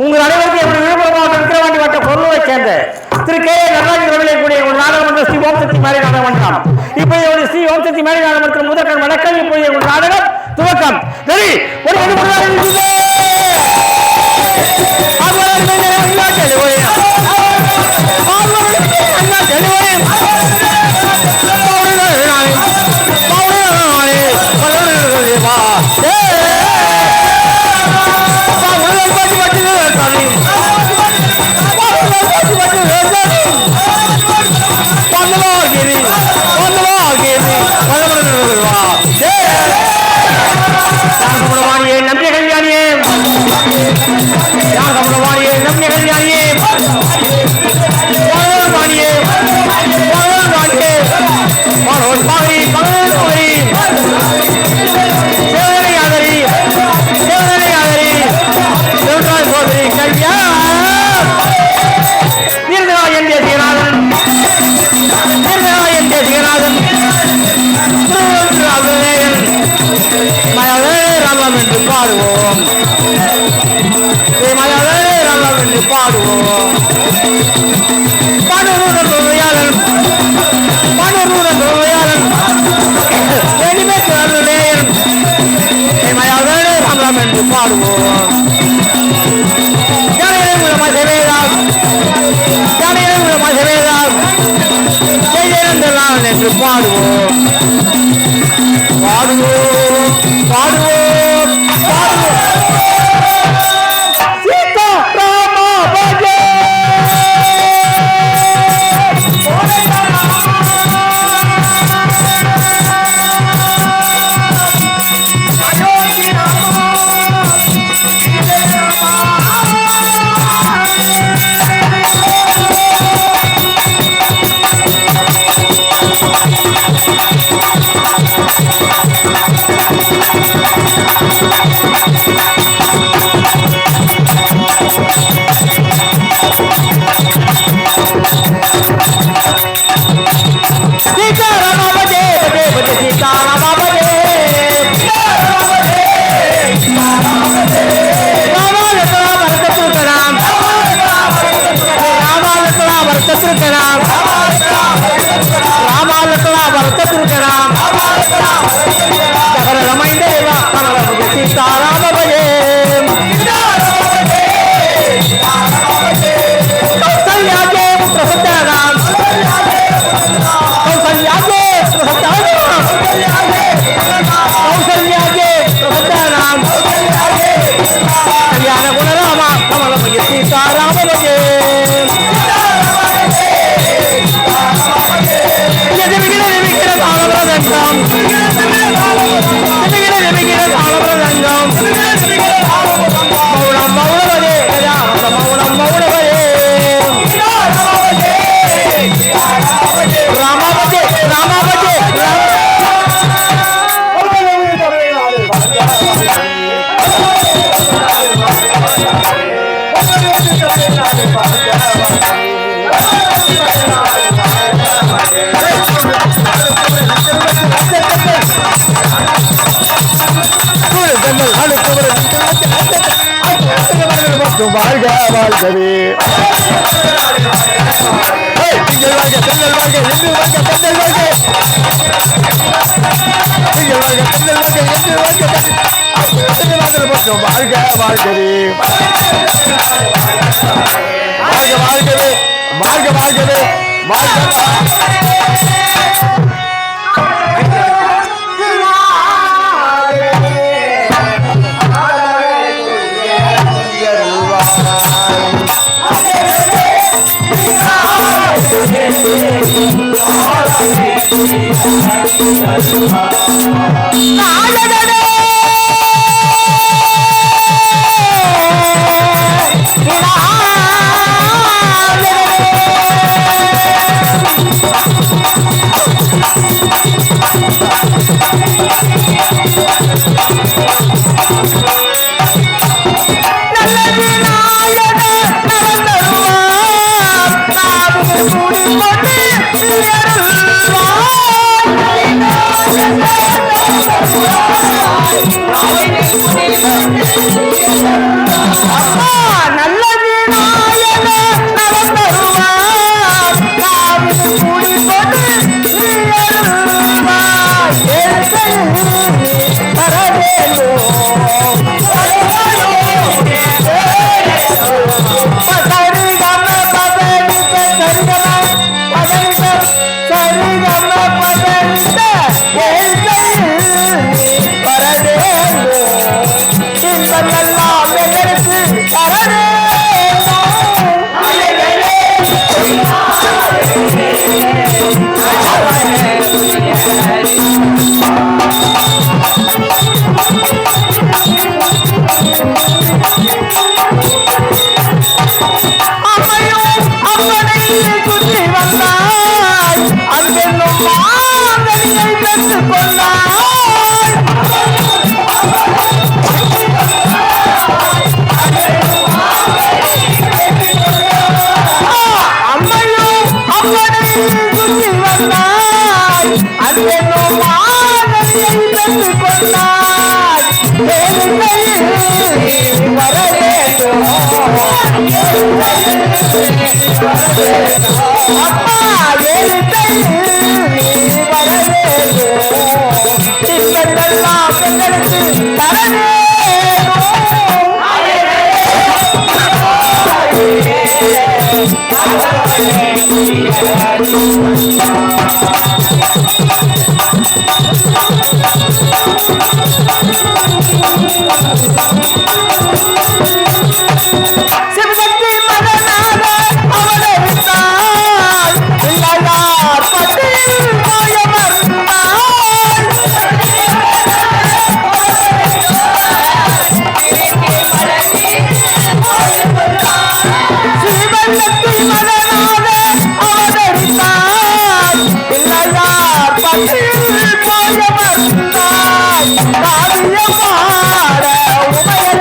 உங்கள் அனைவருக்கும் எப்படி விழுப்புரம் மாவட்டம் விக்கிரவாண்டி வட்ட பொருளை சேர்ந்த திரு கே நடராஜன் கூடிய ஒரு நாடகம் ஸ்ரீ ஓம் சக்தி மாறி நாடகம் பண்ணலாம். இப்போது ஸ்ரீ ஓம் சக்தி மாறி நாடகத்தின் முதற்கண் வணக்கம். இப்போது ஒரு நாடகம் துவக்கம். சரி, ஒரு வாழ்க வாழ்கவே திங்கள் வாழ்க தென்னல் வாழ்க என்று வாழ்க தென்னல் வாழ்க திங்கள் வாழ்க தென்னல் வாழ்க என்று வாழ்க வாழ்க வாழ்கவே வாழ்க வாழ்கவே வாழ்க வாழ்கவே வாழ்க பாட உமைய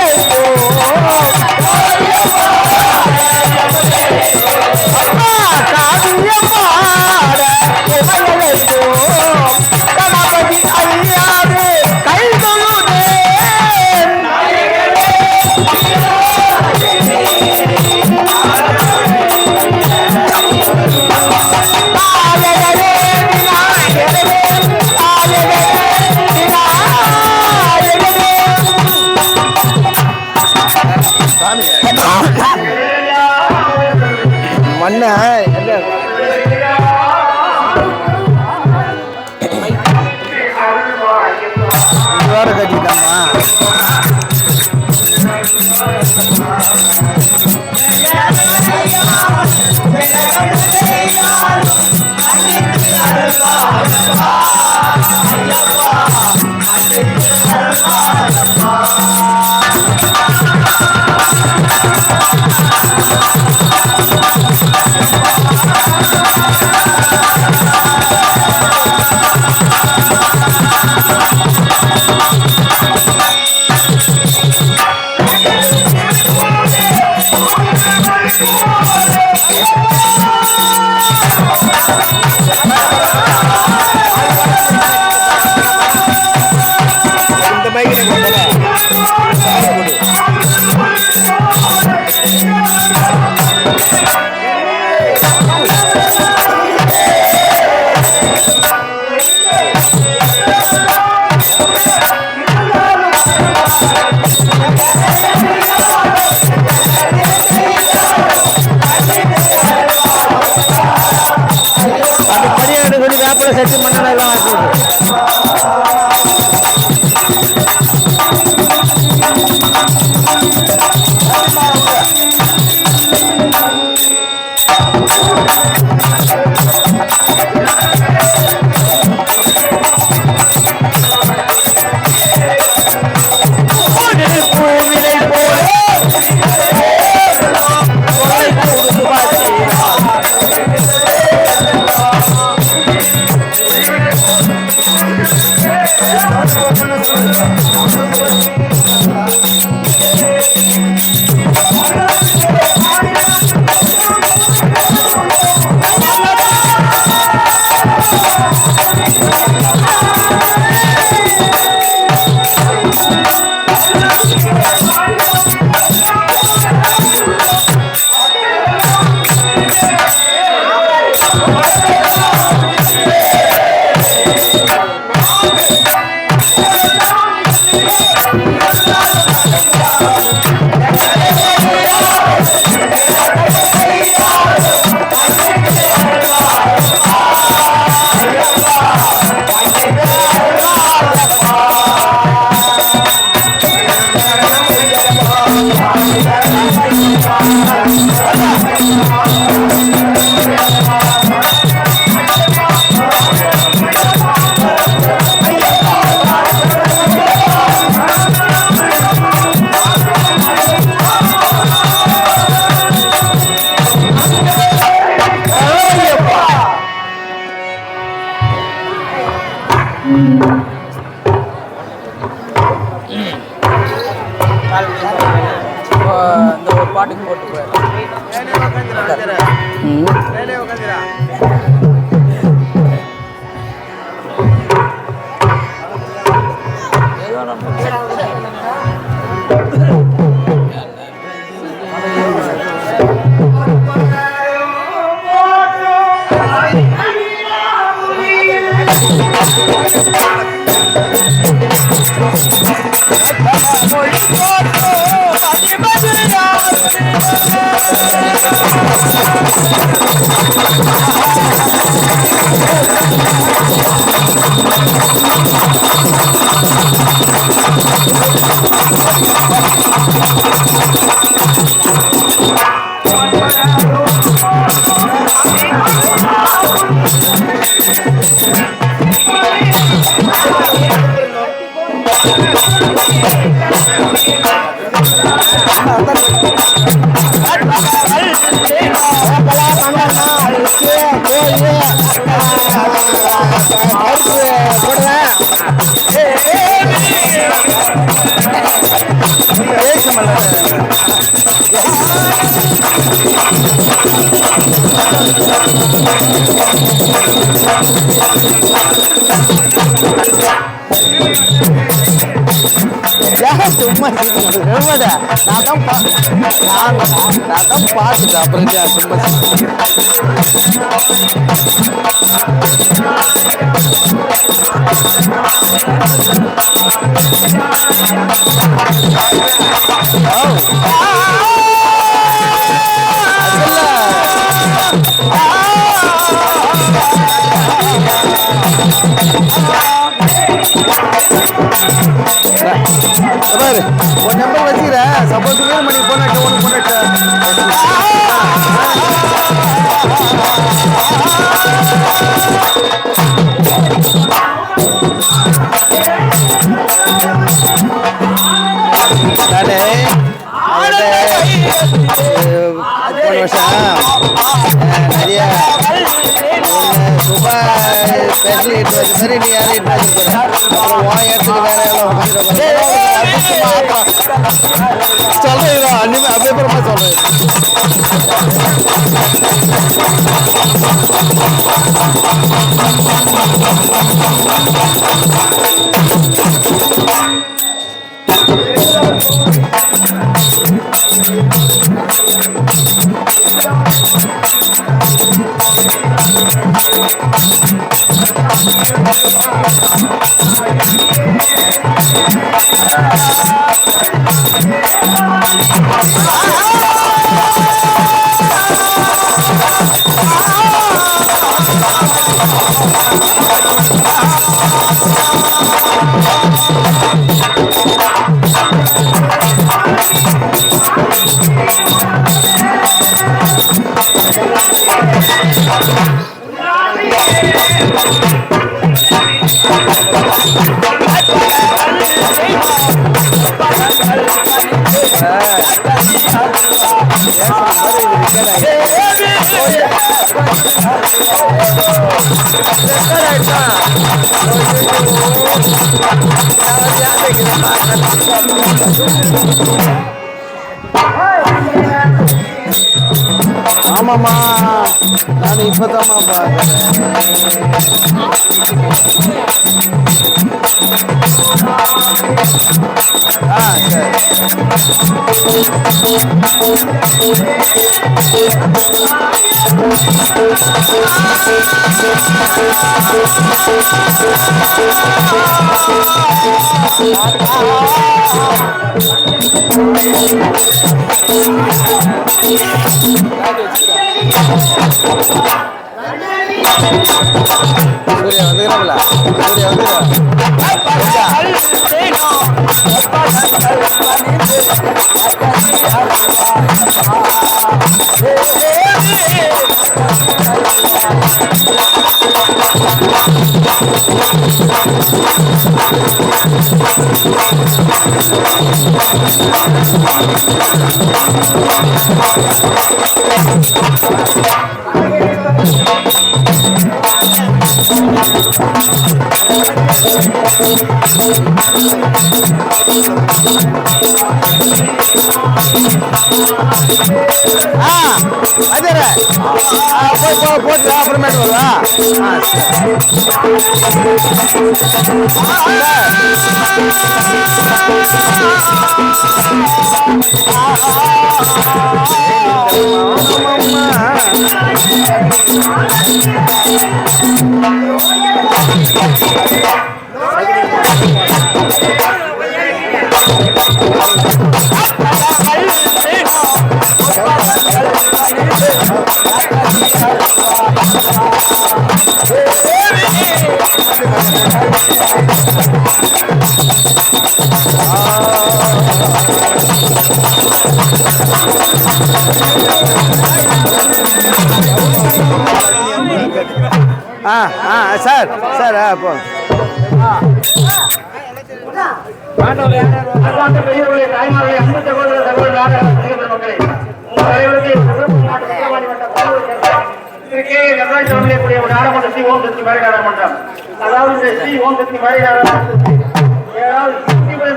வேப்பில செட்டு மண்ணெல்லாம் எல்லாம் வாங்கிடுது. இந்த ஒரு பாட்டுக்கு போட்டு ஏதோ நம்ம சும்மா நான் தான் பார்த்துட்டேன் அப்புறம் சும்மா பாரு உன் நம்பர் வச்சுக்கிறேன். சப்போஸ் வீரமணி போனாட்ட ஒன்று போனாட்ட போன வருஷம் நிறைய சும்மா ஸ்பெஷல் இட்டு வச்ச மாதிரி நீ யாரும் இட்டு வச்சுருக்க அப்புறம் உன் இடத்துக்கு வேற எல்லாம் சொல்றேன் அன்னிமே அபிப்பிரமா சொல்றேன். ஆமாம்மா நான் இப்போதாம்மா பார்க்குறேன். சூர்யா வந்துக்கிறாங்களா? சூர்யா போட்டு அப்புறமேட்டு வருவா. சார் சார் அப்போ தாய்மார்களே, அன்பு சகோதர சகோதரர்களாக மக்களே, உங்கள் அனைவருக்கும் நடராஜ் அவர்களே ஒரு நாடகம் ஸ்ரீ ஓம் சக்தி மாதிரி நாடகமன்றம். அதாவது இந்த ஸ்ரீ ஓம் சக்தி மாதிரி நாடகம்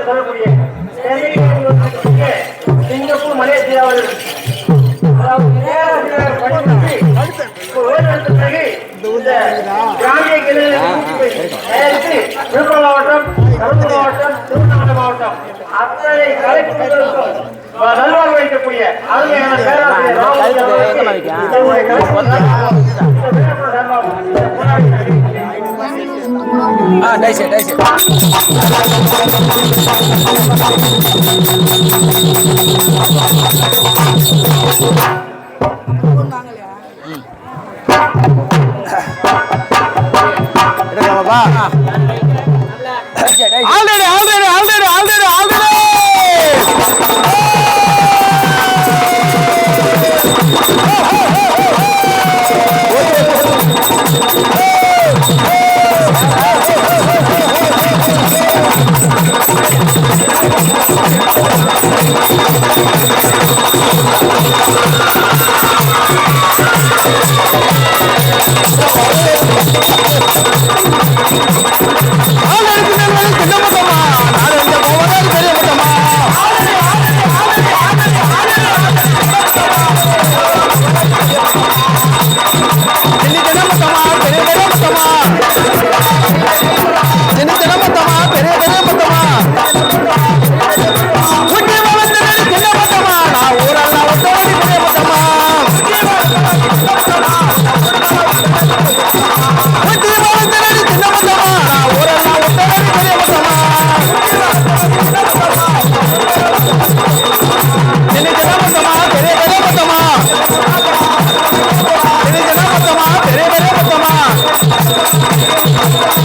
சொல்லக்கூடிய சிங்கப்பூர் மலேசியாவில் விழுப்புரம் மாவட்டம், கடலூர் மாவட்டம், திருவண்ணாமலை மாவட்டம் அத்தனை கலைக்குழுக்களுக்கும் நல்வாழ்வு வைக்கக்கூடிய அருமையான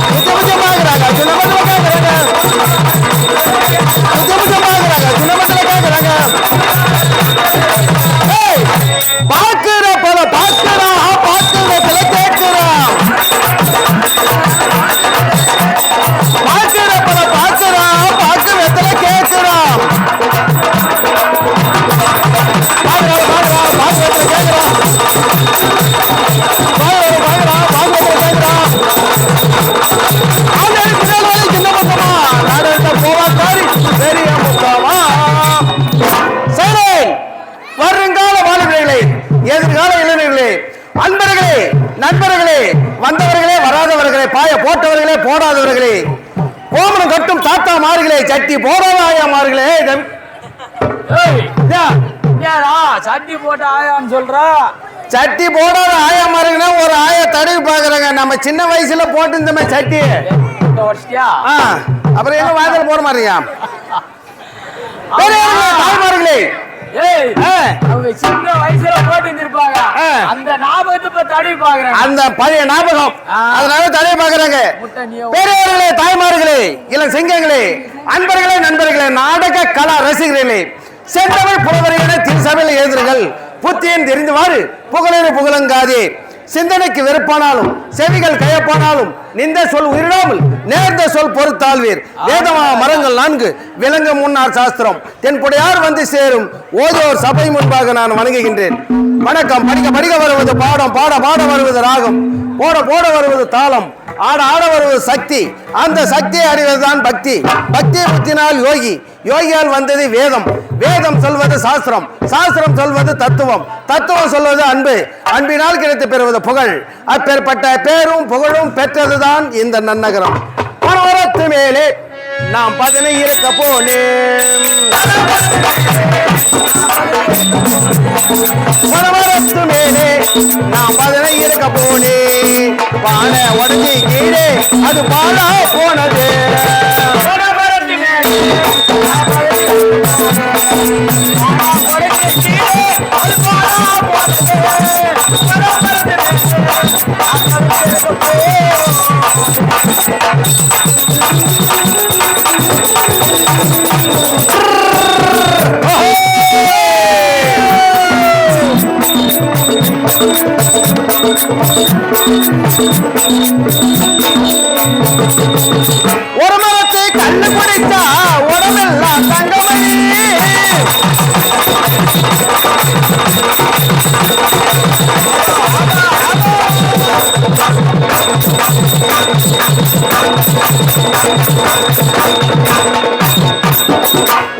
புத்தமுத்தமாகறாங்க சுண்ணமத்துல கேக்குறாங்க புத்தமுத்தமாகறாங்க சுண்ணமத்துல கேக்குறாங்க பாக்குற பல பாக்குறான் பாக்குறதுல கேட்கிறான் பாக்குற பல பாக்குறான் பாக்குறதுல கேட்கிறான் வருங்கால மாணவர்களே எதிர்கால இளைஞர்களே அன்பர்களே நண்பர்களே வந்தவர்களே வராதவர்களே பாய போட்டவர்களே போடாதவர்களே கோமணம் கட்டும் தாத்தா மார்களே சட்டி போடாத ஆயா மார்களே சட்டி போட்டு ஆயான்னு சொல்றா சட்டி போடாத ஆயா மாருங்கன்னா ஒரு ஆயா தடவி பாக்குறாங்க நம்ம சின்ன வயசுல போட்டு இந்த மாதிரி சட்டி அப்புறம் என்ன வாய்தல் போட மாட்டீங்க தாய்மார்களே அவங்க சின்ன வயசுல போட்டு இருப்பாங்க அந்த ஞாபகத்தை தடவி பாக்குறாங்க அந்த பழைய ஞாபகம் அதனால தடவி பாக்குறாங்க பெரியவர்களே தாய்மார்களே இளம் சிங்கங்களே அன்பர்களே நண்பர்களே நாடக கலா ரசிகர்களே செந்தமிழ் புலவர்களே திருசபையில் எழுதுங்கள் புத்தியன் தெரிந்துவாறு புகழேறு புகழங்காதே சிந்தனைக்கு வெறுப்பானாலும் செவிகள் கயப்பானாலும் நிந்த சொல் உயிரிடாமல் நேர்ந்த சொல் பொறுத்தாழ்வீர் வேதமா மரங்கள் 4 விலங்கு முன்னார் சாஸ்திரம் தென்புடையார் வந்து சேரும் ஓதோர் சபை முன்பாக நான் வணங்குகின்றேன் வணக்கம். படிக்க படிக்க வருவது பாடம் பாட பாட வருவது ராகம் போட போட வருவது தாளம் ஆட ஆட வருவது சக்தி அந்த சக்தியை அறிவதுதான் பக்தி பக்தியை புத்தினால் யோகி யோகியால் வந்தது வேதம் வேதம் சொல்வது சாஸ்திரம் சாஸ்திரம் சொல்வது தத்துவம் தத்துவம் சொல்வது அன்பு அன்பினால் கிடைத்து பெறுவது புகழ் அப்பேற்பட்ட பேரும் புகழும் பெற்றதுதான் இந்த நன்னகரம். மனோரத்து மேலே நாம் பதனை இருக்க போனேன் மனோரத்து மேலே நாம் பதனை இருக்க போனேன் பானை உடஞ்சி கீழே அது பாலா போனது ஒரு மரத்தை கண்ணு குடித்தா உடம்பெல்லாம் தங்கமணி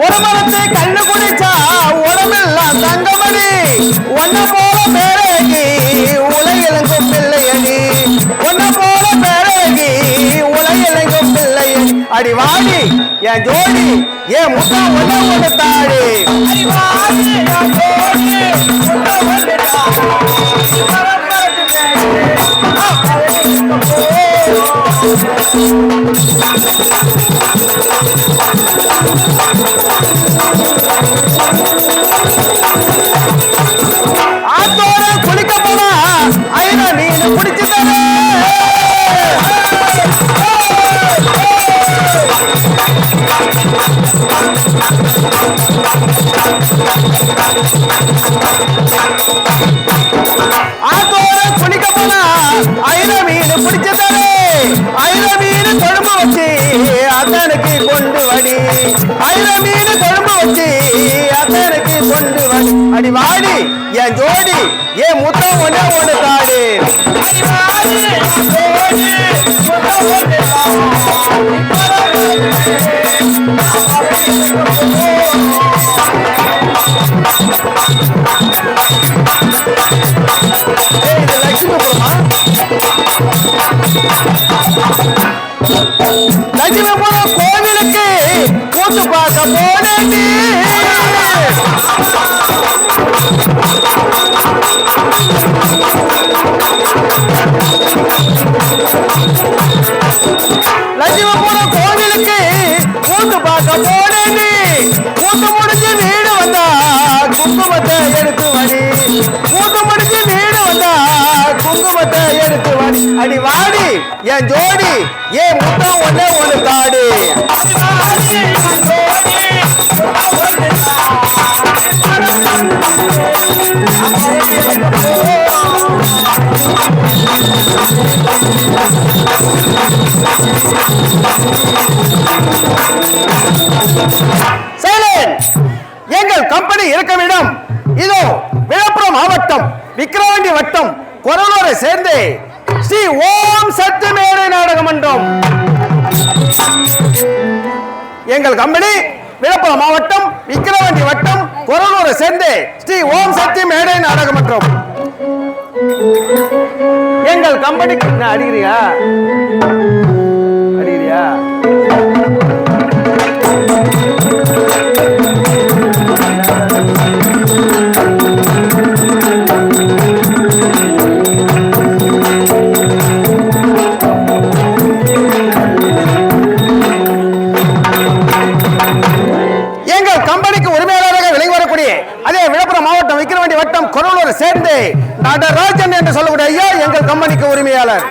ஒரு மரத்தை கண்ணு குடிச்சா உடம்பெல்லாம் தங்கமணி ஒன்ன போல பேரகி உலகிலங்கும் பிள்ளையணி ஒன்ன போல பேரகி உலகிலங்கும் பிள்ளையணி அடிவாடி என் ஜோடி ஏன் முட்டா ஒன்ன ஒன்று தாடி ஆத்தோட குளிக்க போனா ஐயா மீன் பிடிச்சு தர ஆத்தோட குளிக்க போனா ஐயா மீன் பிடிச்சு தர ஐயா மீன் குழம்பு வச்சு அத்தனுக்கு கொண்டு வடி ஐயா மீன் குழம்பு வச்சு அத்தனுக்கு கொண்டு வடி அடி வாடி என் ஜோடி ஏன் முத்தம் ஒண்ணு ஒண்ணு தாடி லட்சுமிபுரம் கோவிலுக்கு கூட்டு பார்க்க போனேன் லட்சுமிபுரம் கோவிலுக்கு கூட்டு பார்க்க போனேன் கூட்டு முடிஞ்சு வீடு வந்தா குங்குமத்தை எடுத்து வடி கூட்டு முடிஞ்சு வீடு வந்தா குங்குமத்தை எடுத்து வாடி அடி வாடி என் ஜோடி ஏன் முத்தம் ஒண்ணே ஒண்ணு தாடி எங்கள் கம்பெனி இருக்கும் இடம் இதோ விழுப்புரம் மாவட்டம் விக்கிரவாண்டி வட்டம் கொரலூரை சேர்ந்து ஸ்ரீ ஓம் சக்தி மேடை நாடக மன்றம். எங்கள் கம்பெனி விழுப்புரம் மாவட்டம் விக்கிரவாண்டி வட்டம் கொரலூரை சேர்ந்து ஸ்ரீ ஓம் சக்தி மேடை நாடக மன்றம். எங்கள் கம்பெனிக்கு அடிக்கிறியா அடிக்கிறியா அதே விழுப்புரம் மாவட்டம் விக்கிரவாண்டி வட்டம் கொரலூர் சேர்ந்து நடராஜன் என்று சொல்லக்கூடிய ஐயா எங்கள் கம்பெனிக்கு உரிமையாளர்.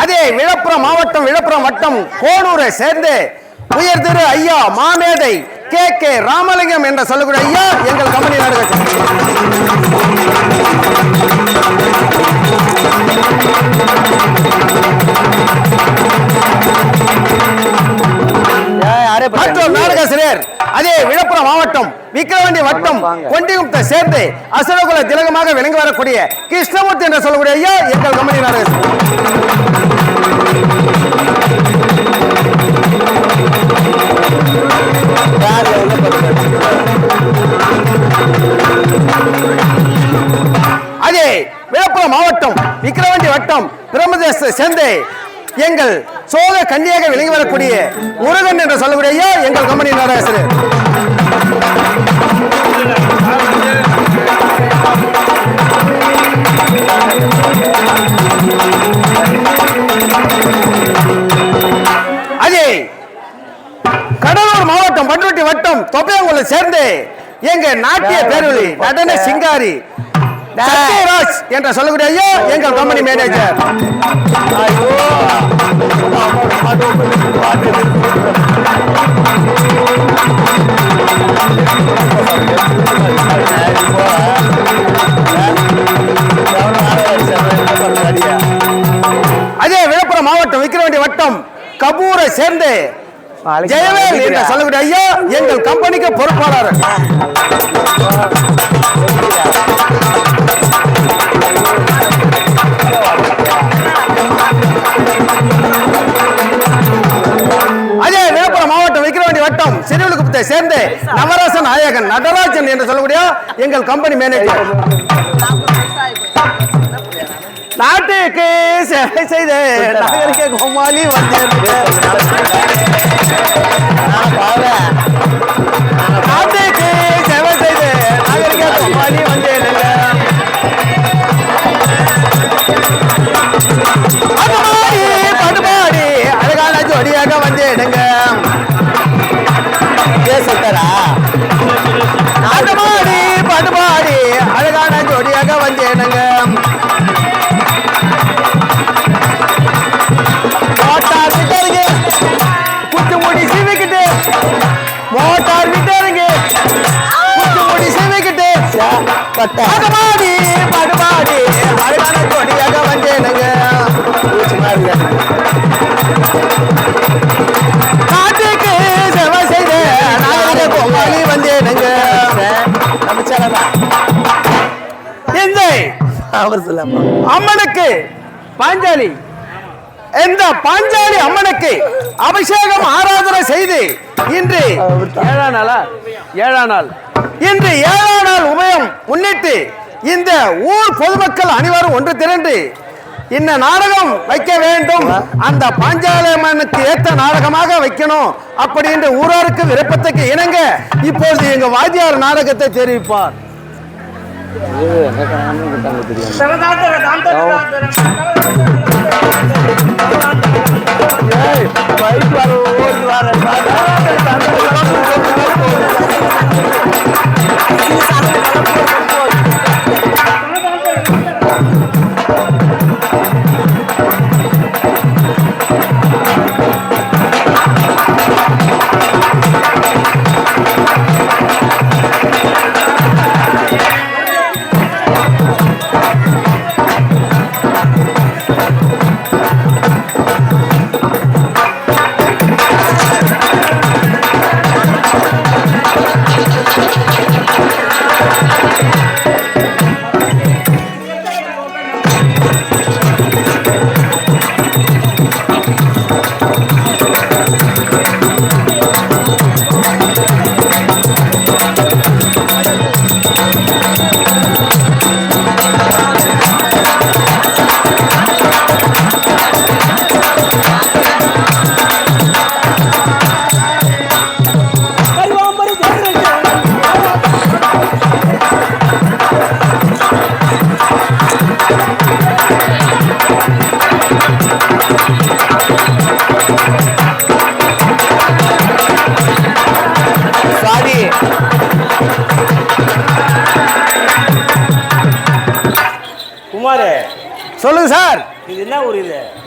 அதே விழுப்புரம் மாவட்டம் விழுப்புரம் வட்டம் கோனூரை சேர்ந்து உயர் திரு ஐயா மாமேதை கே ராமலிங்கம் என்ற சொல்லக்கூடிய ஐயா எங்கள் கம்பெனி நாடக மற்றொரு நாடகாசிரியர் அதே விழுப்புரம் மாவட்டம் விக்கிரவாண்டி வட்டம் கொண்டிகுப்பத்தை சேர்ந்து அசுரகுல திலகமாக விளங்கி வரக்கூடிய கிருஷ்ணமூர்த்தி என்று சொல்லக்கூடிய ஐயா எங்கள் கம்பெனி நாடகாசிரியர். அதே விழுப்புரம் மாவட்டம் விக்கிரவாண்டி வட்டம் பிரம்மதேசத்தை சேர்ந்து எங்கள் சோழ கன்னியாக விளங்கி வரக்கூடிய முருகன் என்று சொல்லக்கூடிய எங்கள் கம்பெனி நாடகாசிரியர். அதே கடலூர் மாவட்டம் பண்ருட்டி வட்டம் தொப்பையங்குளை சேர்ந்து எங்க நாட்டிய பேரொலி நடன சிங்காரி சத்யராஜ் என்ற சொல்லக்கூடிய ஐயா எங்கள் கம்பெனி மேனேஜர். அதே விழுப்புரம் மாவட்டம் விக்கிரவாண்டி வட்டம் கபூரை சேர்ந்து ஜெயவேல் என்ற சொல்லக்கூடிய ஐயா எங்கள் கம்பெனிக்கு பொறுப்பாளர். அதே விழுப்புரம் மாவட்டம் விக்கிரவாண்டி வட்டம் சிறுவிலுக்குப்பத்தை சேர்ந்து நவராசன் நாயகன் நடராஜன் என்று சொல்லக்கூடிய எங்கள் கம்பெனி மேனேஜர். நாட்டுக்கு சேவை செய்த நகரிக்க கோமாளி வந்தேன். நாட்டுக்கு சேவை செய்த நகரிக்க கோமாளி வந்தேன். படுபாடி அழகான ஜோடியாக வந்தேனுங்க. நாட்டுமாடி படுபாடி அழகான ஜோடியாக வந்தேனுங்க. குத்துமுடி சீவிக்கிட்டு மோட்டார் விட்டாருங்க. குத்துமுடி சீவிக்கிட்டு படுபாடி படுபாடி அழகான ஜோடியாக வந்தேனுங்க. நாட்டுக்கு சேவை செய்த நாயக கோமாளி வந்தேனுங்க. இந்த அம்மனுக்கு பாஞ்சாலி இந்த பாஞ்சாலி அம்மனுக்கு அபிஷேகம் ஆராதனை செய்து இன்று ஏழாம் நாள் இன்று 7ஆம் நாள் உபயம் முன்னிட்டு இந்த ஊர் பொதுமக்கள் அனைவரும் ஒன்று திரண்டு இந்த நாடகம் வைக்க வேண்டும், அந்த பாஞ்சாலம்மனுக்கு ஏற்ற நாடகமாக வைக்கணும் அப்படின்ற ஊராருக்கு விருப்பத்துக்கு இணங்க இப்பொழுது எங்க வாத்தியார் நாடகத்தை தெரிவிப்பார். சொல்லுங்க சார். இது என்ன ஊர்?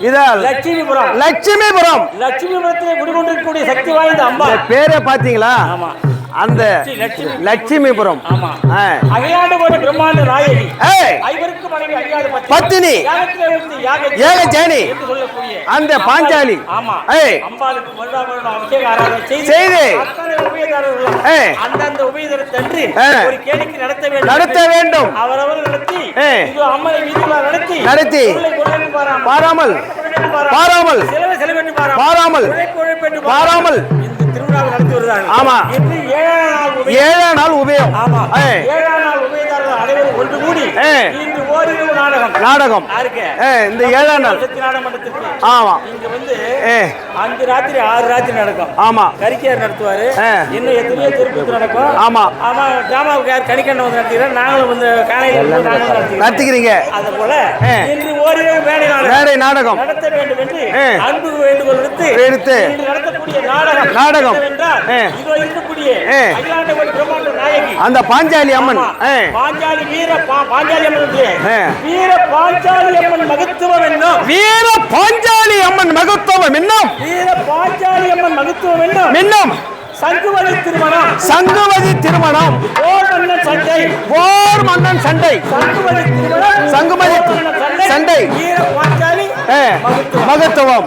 இது லட்சுமிபுரம். லட்சுமிபுரம். லட்சுமிபுரத்திலே குடிகொண்டிருக்கக்கூடிய சக்தி வாய்ந்த அம்மா. பேரை பாத்தீங்களா? ஆமா. அந்த லட்சுமிபுரம். ஆமா. அகிலாண்ட கோடி பிரம்மாண்ட நாயகி. ஐவருக்கு மனைவி அழியாத பத்தினி. ஏகஜேனி என்று சொல்லக்கூடிய அந்த பாஞ்சாலி. ஆமா. அம்பாளுக்கு வருடாவருடம் அபிஷேக ஆராதனை செய்து அத்தனை உபயதாரர்கள் அந்தந்த உபயதாரத்தன்று ஒரு கேளிக்கை நடத்த வேண்டும். அவரவர் நடத்தி இது அம்மை வீதிகளா நடத்தி பாராமல் திருவிழாவை நடத்தி வருகிறார்கள். ஆமா. இன்று 7 நாள் உபயம். ஆமா. 7 நாள் உபயதாரர்கள் அனைவரும் ஒன்று கூடி இன்று ஓரிரவு நாடகம் இந்த 7 நாள் சக்தி நாடகமன்றத்திற்கு. ஆமா. இங்க வந்து 5 ராத்திரி 6 ராத்திரி நடக்கும். ஆமா. கரிக்கையார் நடத்துவாரு. இன்னும் எத்தனையோ திருப்பதி நடக்கும். ஆமா. ஆமா. டிராமாவுக்கு யார் கணிக்கண்ட வந்து நடத்துகிறோம். நாங்களும் வந்து காலையில் நடத்துகிறீங்க. அது போல இன்று ஓரிரவு மேடை நாடகம் நடத்த வேண்டும் என்று அன்பு வேண்டுகோள் எடுத்து இன்று நடத்தக்கூடிய நாடகம் என்றால் இதோ இருக்கக்கூடிய அகிலாண்ட கோடி பிரம்மாண்ட நாயகி அந்த பாஞ்சாலி அம்மன். பாஞ்சாலி பாஞ்சாலி அம்மன் வீர பாஞ்சாலி அம்மன் மகத்துவம் என்னும். வீர பாஞ்சாலி அம்மன் மகத்துவம் என்னும். வீர பாஞ்சாலி அம்மன் மகத்துவம் என்னும். சங்குவதி திருமணம் போர் மன்னன் சண்டை சங்குவதி சண்டை வீர பாஞ்சாலி மகத்துவம்.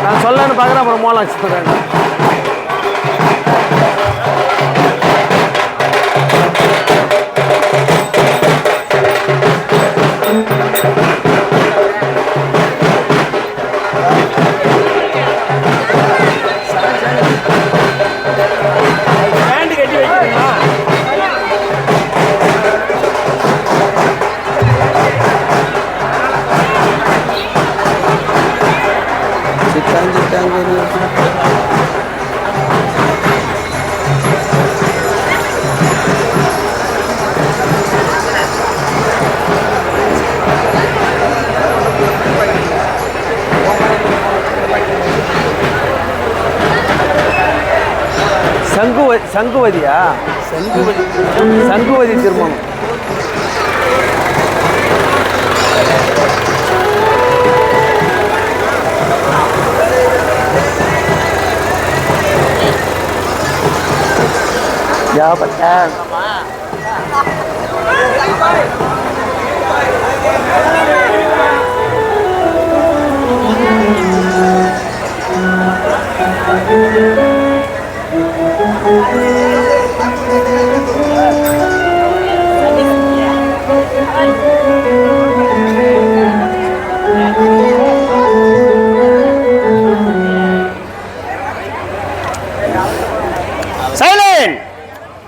நான் சொல்லன்னு பாக்குறேன். அப்புறம் மோலாம் சங்குவதியா? சங்குவதி திருமணம்.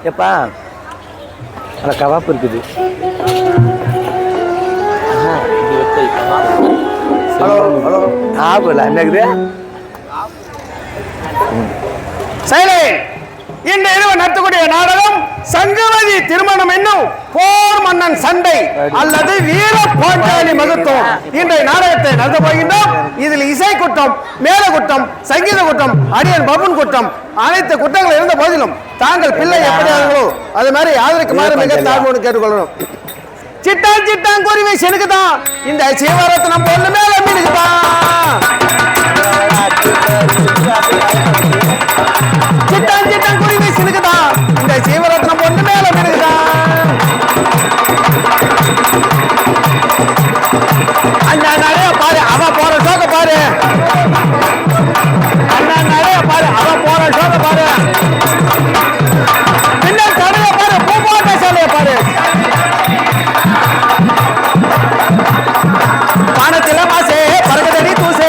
எப்பா அந்த கவாப்பு இருக்குது. ஹலோ ஹலோ ஆபல என்னக்குது சைலே இந்த இரவு நடத்தக்கூடிய நாடகம் சங்கமதி திருமணம் என்னும் போர் மன்னன் சண்டை அல்லது வீர பாஞ்சாலி மகத்துவம் இன்றைய நாடகத்தை நடத்த போகின்றோம். இதில் இசை குற்றம், மேல குற்றம், சங்கீத குற்றம், அடியன் பபுன் குற்றம் அனைத்து குற்றங்கள் இருந்த போதிலும் தாங்கள் பிள்ளை எப்படி ஆகுங்களோ அது மாதிரி ஆதரிக்குமாறு மிக தாழ்வோடு கேட்டுக்கொள்ளணும். சிட்டான் சிட்டான் குருவி செனுக்குதான் இந்த சிவரத்னம் பொண்ணு மேல மீனுக்குதான். சிட்டான் சிட்டான் குருவி செனுக்குதான் இந்த சிவரத்னம் பொண்ணு மேல மீனுக்குதான். அண்ணா நிறைய பாரு அவ போற சோக பாரு. அண்ணா நிறைய பாரு அவ போற சோக பாரு. பின்னர் கடையை பாரு பூமாட்ட சாலையை பாரு. பானத்தில மாசே பரகதடி தூசே,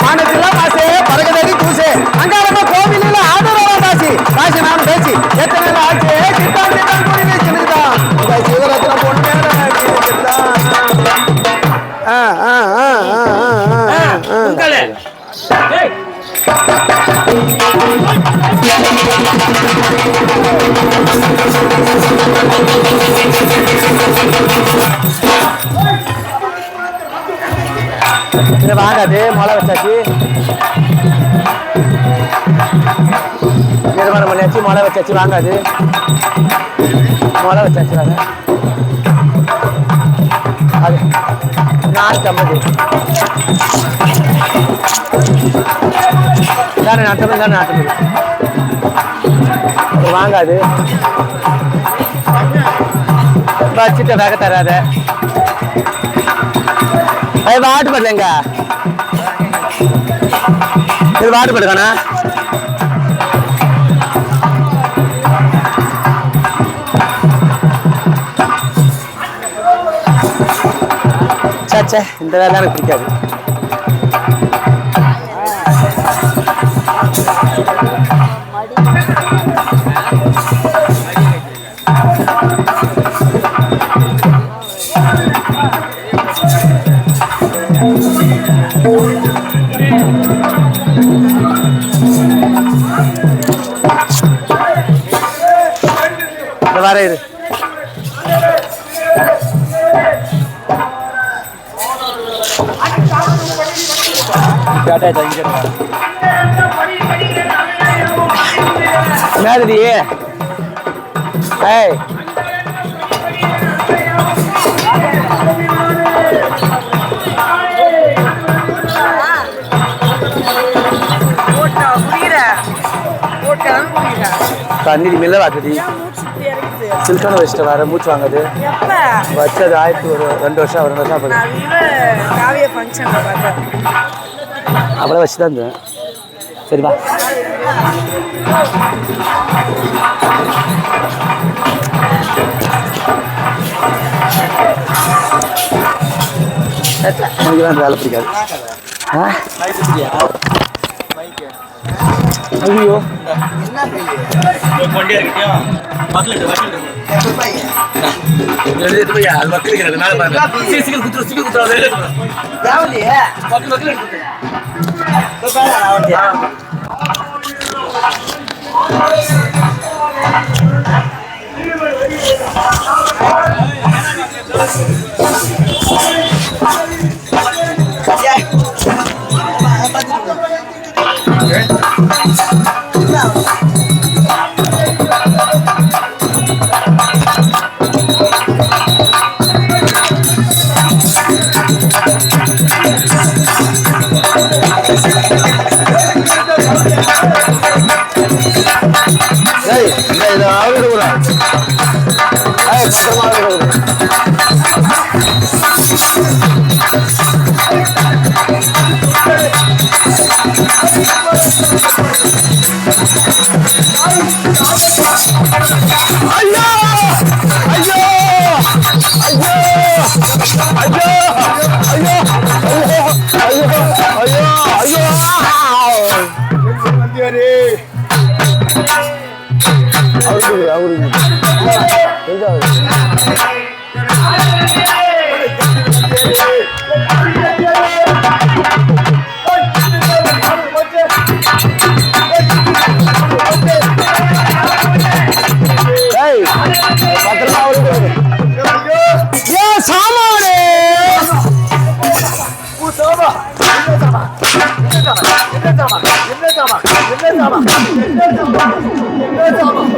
பானத்தில மாசே பரகதடி தூசே. அங்காரமா கோவிலில் ஆதரவா தாசி தாசி நான் பேசி எத்தனை ஆச்சு சிட்டான் சிட்டான் குடி வச்சுதான் இந்த சிவரத்ன பொண்ணு வாங்காது மழை வச்சாச்சு, நிர்மாணம் பண்ணியாச்சு, மழை வச்சாச்சு, வாங்காது மழை வச்சாச்சு. வாங்க அது 450 தானே 450 தானே 450 வாங்காது வச்சுட்டு வேக தராத. அது வாட்டுப்படுங்க, இது வாட்டுப்படுக்கானா சே இந்த வேலை எனக்கு பிடிக்காது. வர இரு என்னது ஏய் தண்ணி மில்ல வாக்குது சில்கான வச்சுட்டு வர மூச்சு வாங்குது வச்சது ஆயிரத்தி ஒரு 2 வருஷம் 2 வருஷம் அவ்வளோ வச்சு தான் இருந்தேன். சரிப்பா எனக்கு தான் வேலை பிடிக்காது. ஐயோ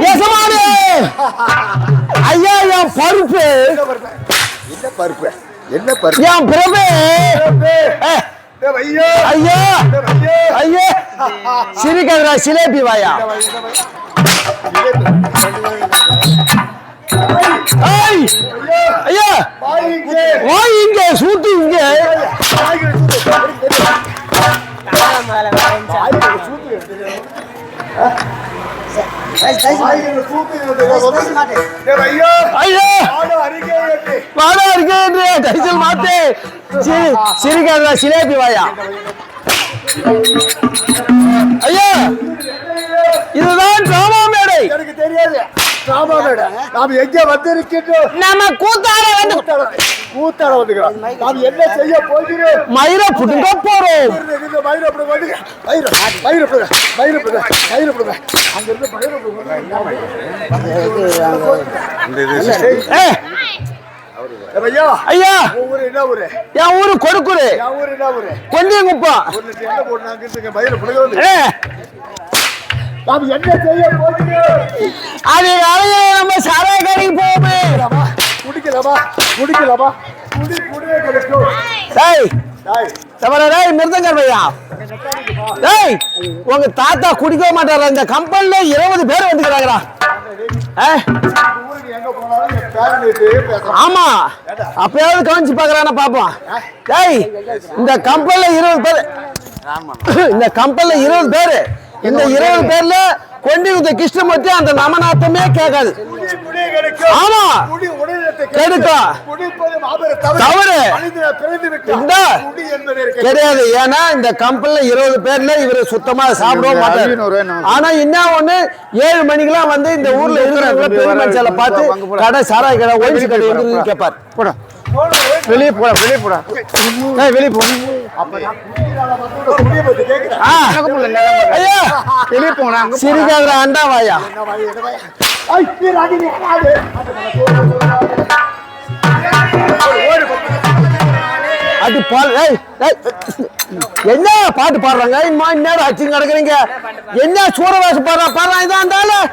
எசமானே ஐயா என் பருப்பு என்ன பருப்பு என்ன பருப்பு என் பிரபு ஐயோ ஐயா ஐயா சிரிக்காதடா சிலேபி வாயா ஐய் ஐயா வாய் இங்க சூட்டு இங்க ஐயா வாடா இருக்கே டைசல் மாத்தே சிரிக்காதடா சிலேபி வாயா ஐயா இதுதான் டிராமா மேடை எனக்கு தெரியாது டிராமா மேடை நாம் எங்க வந்திருக்கின்றோம் நம்ம கூத்தாட வந்து கூத்தாட வந்துக்கிறோம் நாம் என்ன செய்ய போகிறோம் மயிர புடுங்க போறோம் இந்த மயிரப்படு வந்து மயிரப்படு அங்க இருந்து ஐயா ஐயா ஊரு என்ன ஊரு என் ஊரு கொடுக்குரு என் ஊரு என்ன ஊரு கொஞ்சங்குப்பா என்ன போட்டு மயிரப்படுங்க வந்து நாம் என்ன செய்ய போகிறோம் அது அலைய நம்ம சாராய கடைக்கு போவோமே குடிக்கலாமா குடியே கிடைக்கும் டேய் டேய் தவறா டேய் மிருதங்கர் பையா டேய் உங்க தாத்தா குடிக்க மாட்டாரா இந்த கம்பெனில 20 பேர் வந்துக்கறாங்கடா ஊருக்கு எங்க போனாலும் என் பேரண்ட்டு பேசுறான் ஆமா அப்பயாவது கவனிச்சு பாக்குறானா பாப்போம் டேய் இந்த கம்பெனில 20 பேர் இந்த கம்பெனில 20 பேர் இந்த 20 பேர்ல கொண்டி இந்த கிருஷ்ணமூர்த்தி அந்த நமநாத்தமே கேட்காது குடியே கிடைக்கும் ஆமா குடி உடனே கெடுக்கும் குடிப்பது மாபெரும் தவறு மனிதன் பிறந்து விட்டான் இந்த குடி என்பது கிடையாது ஏன்னா இந்த கம்பெனில 20 பேர்ல இவரு சுத்தமா சாப்பிடவும் மாட்டாரு ஆனா என்ன ஒண்ணு 7 மணிக்கெல்லாம் வந்து இந்த ஊர்ல இருக்கிறவங்க பெரிய மனுஷால பார்த்து கடை சாராய கடை ஒழிச்சு கடை எங்க கேட்பார் போட வெளியே போடா வெளியே போடா வெளியே போ குடியை பத்தி கேட்கிறேன் ஐயா வெளியே போனா சிரிக்காத அண்டா வாயா அது பால் என்ன பாட்டு பாடுறாங்க நேரம் அச்சு கிடக்குறீங்க என்ன சூறவாசி பாடுறா இதான் இருந்தாலும்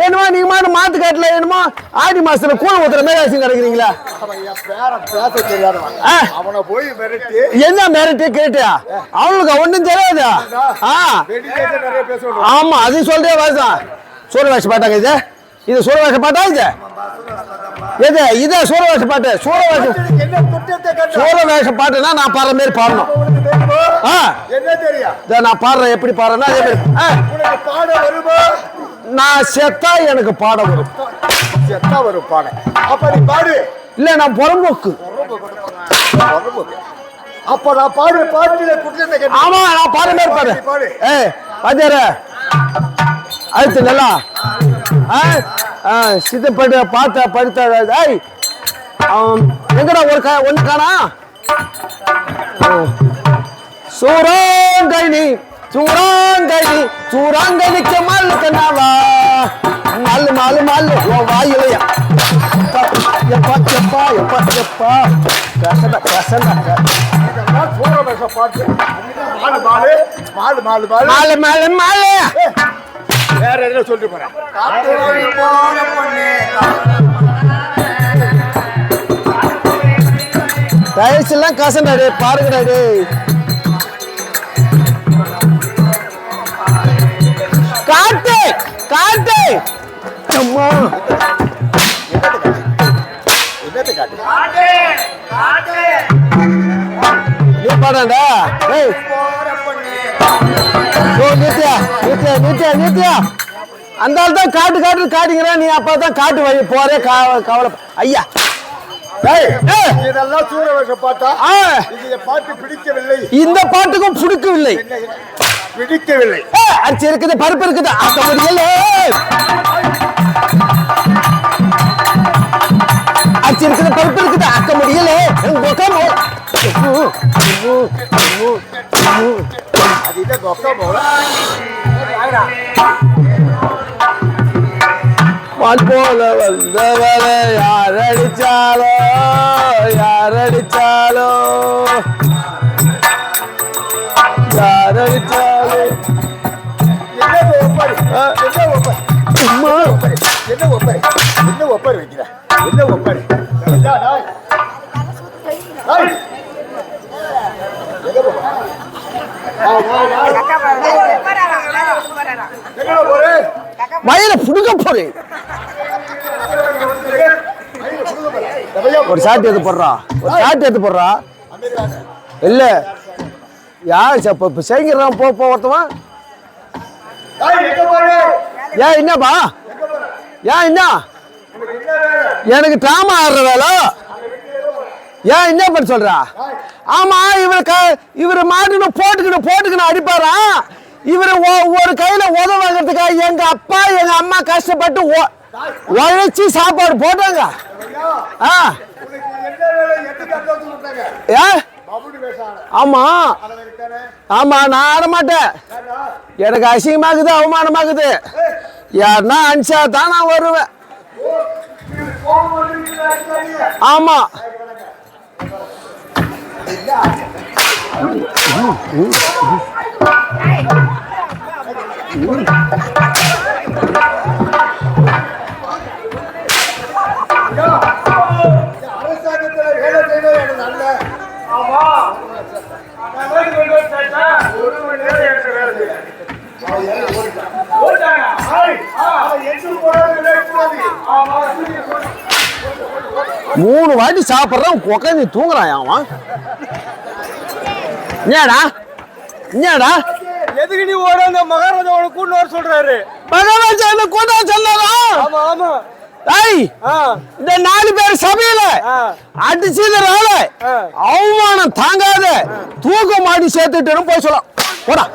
என்னமோ நீங்க மாட்டு மாத்து காட்டுல என்னமோ ஆடி மாசத்துல கூழ ஊத்துற மாதிரி ஆச்சு கிடக்குறீங்களா அவனை போய் மிரட்டி என்ன மிரட்டி கேட்டியா அவனுக்கு ஒண்ணும் தெரியாது நிறைய பேசணும் ஆமா அது சொல்றே வாசம் சூறவாசி பாட்டாங்க இது சூறவாசி பாட்டா இது இத சூறவாசி பாட்டு சூறவாசி பாட்டுனா நான் பாடுற மாதிரி பாடணும் என்ன தெரியும் நான் பாடுறேன் எப்படி பாடுறேன்னா அதே மாதிரி பாட வருமா நான் செத்தா எனக்கு பாட வரும் செத்தா வரும் பாட அப்ப நீ பாடு இல்ல நான் புறம்போக்கு அப்ப நான் பாடு பாட்டுல குற்றத்தை ஆமா நான் பாடுற மாதிரி பாடு பாத்தியார அடுத்து நல்லா சித்தப்பட்டு பார்த்த படுத்த எங்கடா ஒண்ணு காணா சூறாங்கனி சூறாங்கனிக்கு மல்லு கண்ணாவா மல்லு வாயிலையா எப்பா பாட்டு மாலு வேற எதுல சொல்லிட்டு போறேன் டைல்ஸ் எல்லாம் கசண்டாடு பாருங்கடாடு காட்டு அம்மா நீ பாடா நித்யா அந்த ஆள் தான் காட்டு காட்டுங்கிறா நீ அப்பதான் காட்டு வழி போறே கவலை ஐயா இதெல்லாம் சூரவேஷ பாட்டா இந்த பாட்டு பிடிக்கவில்லை இந்த பாட்டுக்கும் பிடிக்கவில்லை அரிசி இருக்குது பருப்பு இருக்குது ஆக்க முடியல அரிசி இருக்குது பருப்பு இருக்குது ஆக்க முடியல பால் போல வந்தவரை யாரடிச்சாலோ என்னது என்ன ஒப்பரை என்ன ஒப்பரை வைக்கிற என்ன ஒப்பரை வயல புடுங்க போறேன் ஒரு ஷாட் எடுத்து போடுறா ஒரு ஷாட் எடுத்து போடுறா இல்ல யார் இப்ப செய்கிறான் போ ஒருத்தவன் ஏன் என்னப்பா ஏன் என்ன எனக்கு டிராமா ஆடுற வேலை ஏன் என்ன பண்ண சொல்றா ஆமா இவரு மாட்டுன்னு போட்டுக்கணும் அடிப்பாரா இவரு ஒரு கையில உதவ வாங்கிறதுக்காக எங்க அப்பா எங்க அம்மா கஷ்டப்பட்டு உழைச்சி சாப்பாடு போட்டாங்க ஆமா ஆமா நான் ஆட மாட்டேன் எனக்கு அசிங்கமாகுது அவமானமாகுது யாருன்னா அனுச்சா தான் நான் வருவேன் ஆமா அரசாங்கத்துல வேலை செய்வது எனக்கு நல்ல மூணு வாட்டி சாப்பிட்றான் உட்காந்து தூங்குறான் அவன் என்னடா எதுக்கு நீ ஓட அந்த மகாராஜா உனக்கு கூட்டு வர சொல்றாரு மகாராஜா என்ன கூட்ட சொன்னாரா ஆமா ஆமா இந்த 4 பேர் சபையில அடிச்சதுனால அவமானம் தாங்காத தூக்க மாட்டி சேர்த்துட்டு போய் சொல்லலாம் போடா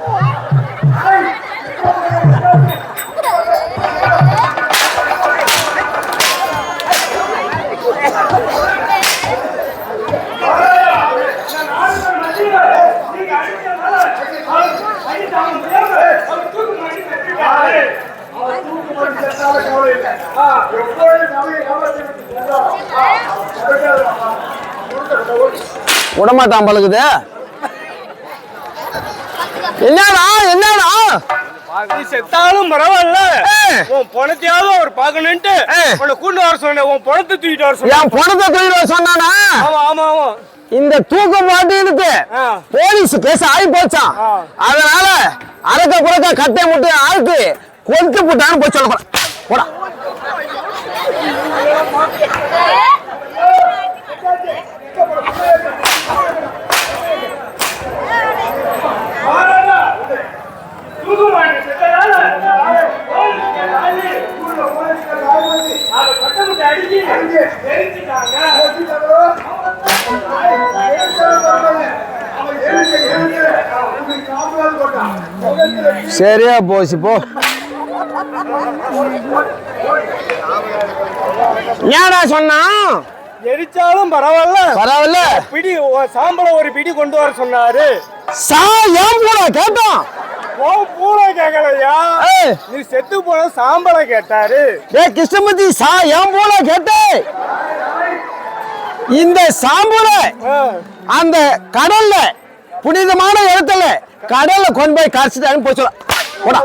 விடமாட்டான் பழகுது என்னடா நீ செத்தாலும் பரவாயில்ல உன் பணத்தையாவது அவர் பாக்கணும்ட்டு உன்னை கூண்டு வர சொன்னேன் உன் பணத்தை தூக்கிட்டு வர சொன்னேன் என் பணத்தை தூக்கிட்டு வர சொன்னானா ஆமா ஆமா ஆமா இந்த தூக்கம் மாட்டிருக்கு போலீஸ் கேஸ் ஆகி போச்சான் அதனால அரக்க புறக்க கட்டை முட்டை ஆழ்த்து கொண்டு போட்டான்னு போய் சொல்ல போடா சரியா போச்சு போ ஏடா சொன்னா எரிச்சாலும் பரவாயில்ல பிடி சாம்பல ஒரு பிடி கொண்டு வர சொன்னாரு ஏன் பூரா கேட்டோம் பூரா கேட்கலையா நீ செத்து போன சாம்பலை கேட்டாரு கிருஷ்ணமூர்த்தி ஏன் பூரா கேட்டே இந்த சாம்பல அந்த கடல்ல புனிதமான இடத்துல கடல்ல கொண்டு போய் கரைச்சிட்டான்னு போய் சொல்ல போடா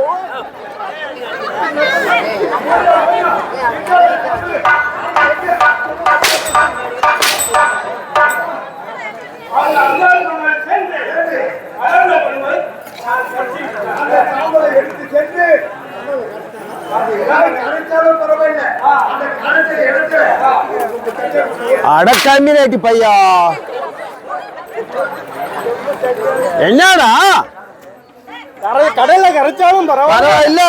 அடக்கம்மினாட்டி பையா என்னடா கடல்ல கரைச்சாலும் பரவாயில்ல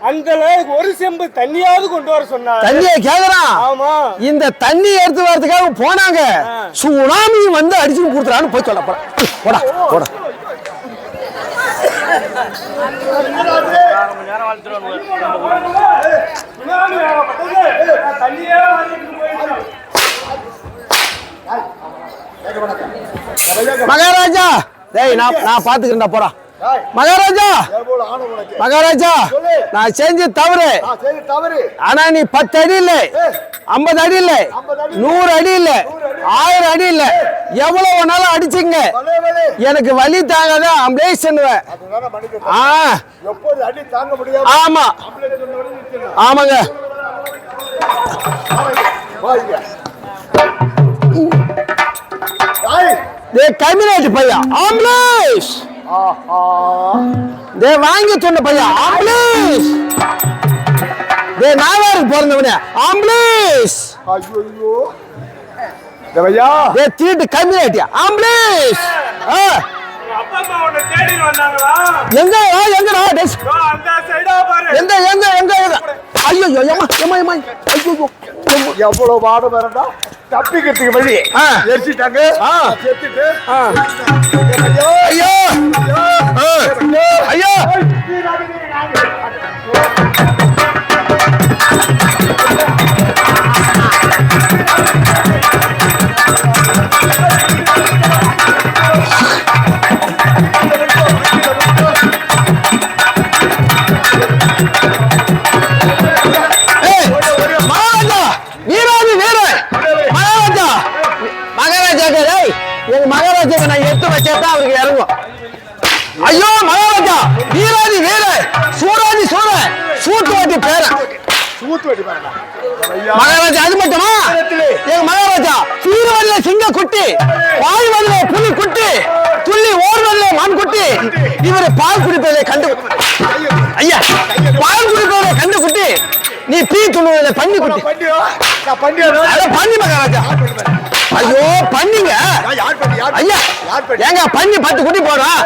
அந்த ஒரு செம்பு தண்ணியாவது கொண்டு வர சொன்னாங்க தண்ணிய கேக்குறான் ஆமா இந்த தண்ணி எடுத்து வரதுக்காக போனாங்க சுனாமி வந்து அடிச்சு கொடுத்துறான்னு போய் சொல்ல போடா போடா மகாராஜா டேய் நான் பாத்துக்கிறேன்டா போடா மகாராஜா மகாராஜா நான் செஞ்ச தவறு ஆனா நீ 10 அடி இல்ல 50 அடி இல்ல 100 அடி இல்ல 1000 அடி இல்ல எவ்வளவு வேணாலும் அடிச்சுங்க எனக்கு வலி தாங்காத அம்பளேஷ் பண்ணுவேன் ஆமா ஆமாங்க. கம்யூனிட்டி பையா ஆம்புலன்ஸ் வாங்கி சொன்ன பையா ஆம்புலன்ஸ் நாவாருக்கு பிறந்தவனே ஆம்புலன்ஸ் ஐயோ தீட்டு கம்யூனிட்டி ஆம்புலன்ஸ் அப்பா அம்மா உன்னை தேடி வந்தாங்களா? எங்க எங்கடா அந்த சைடா பாரு. எங்க எங்க எங்க ஐயோ ஏமா ஏமா ஏமா ஐயோ எவ்வளவு வாட வரடா தப்பிக்கிறதுக்கு வழி எரிச்சிட்டாங்க செத்துட்டு ஐயோ ஐயோ எங்க மகாராஜா நான் எடுத்து வச்சா அவருக்கு இறங்கும். ஐயோ மகாராஜா வீராதி வீர சூராதி சூர சூட்டு வாட்டி பேர மகாராஜா. அது மட்டுமா எங்க மகாராஜா சீரவல்ல சிங்க குட்டி வாய்வல்ல புலி குட்டி துள்ளி ஓர்வல்ல மான் குட்டி இவரை பால் குடிப்பதை கண்டு ஐயா பால் குடிப்பதை கண்டு குட்டி நீ பீ துணுவத பண்ணி குட்டி பண்ணி மகாராஜா. ஐயோ பண்ணிங்க ஐயா ஏங்க பண்ணி 10 குட்டி போடுறான்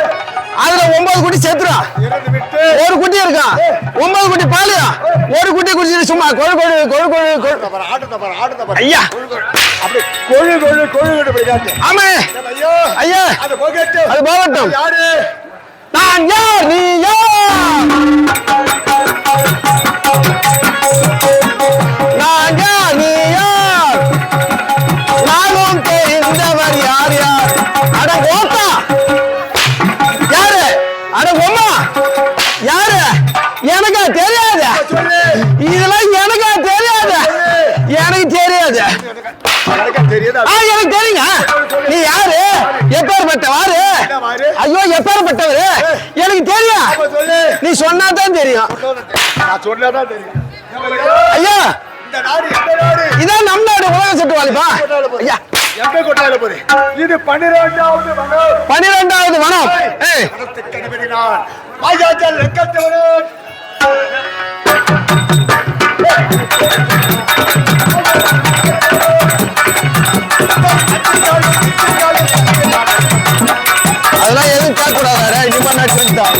அதுல 9 குட்டி செத்துறான் ஒரு குட்டி இருக்கான் 9 குட்டி பாலு ஒரு குட்டி குடிச்சிட்டு சும்மா கொழு கொழு கொழு கொழு ஐயா அப்படி கொழு கொழு கொழு ஆமா ஐயா அது போகட்டும். நான் யார் நீ யார் நான் யார் நீ யார் நானும் தெரிந்தவர் யார் யார் அட ஓட்டா யாரு அட உம்மா யாரு எனக்கா தெரியாது இதெல்லாம் எனக்கா தெரியாது எனக்கு தெரியாது எனக்கு தெரியுங்க. நீ யாரு எப்பேற்பட்டவாரு ஐயோ எப்பேற்பட்டவரு எனக்கு தெரியும் நீ சொன்னாதான் தெரியும் ஐயா. இதான் நம் நாடு உலக சுட்டு வாலிப்பா ஐயா. இது 12வது வனம். அதெல்லாம் எதுவும் கேட்க கூடாது இனிமே நடிச்சுதான்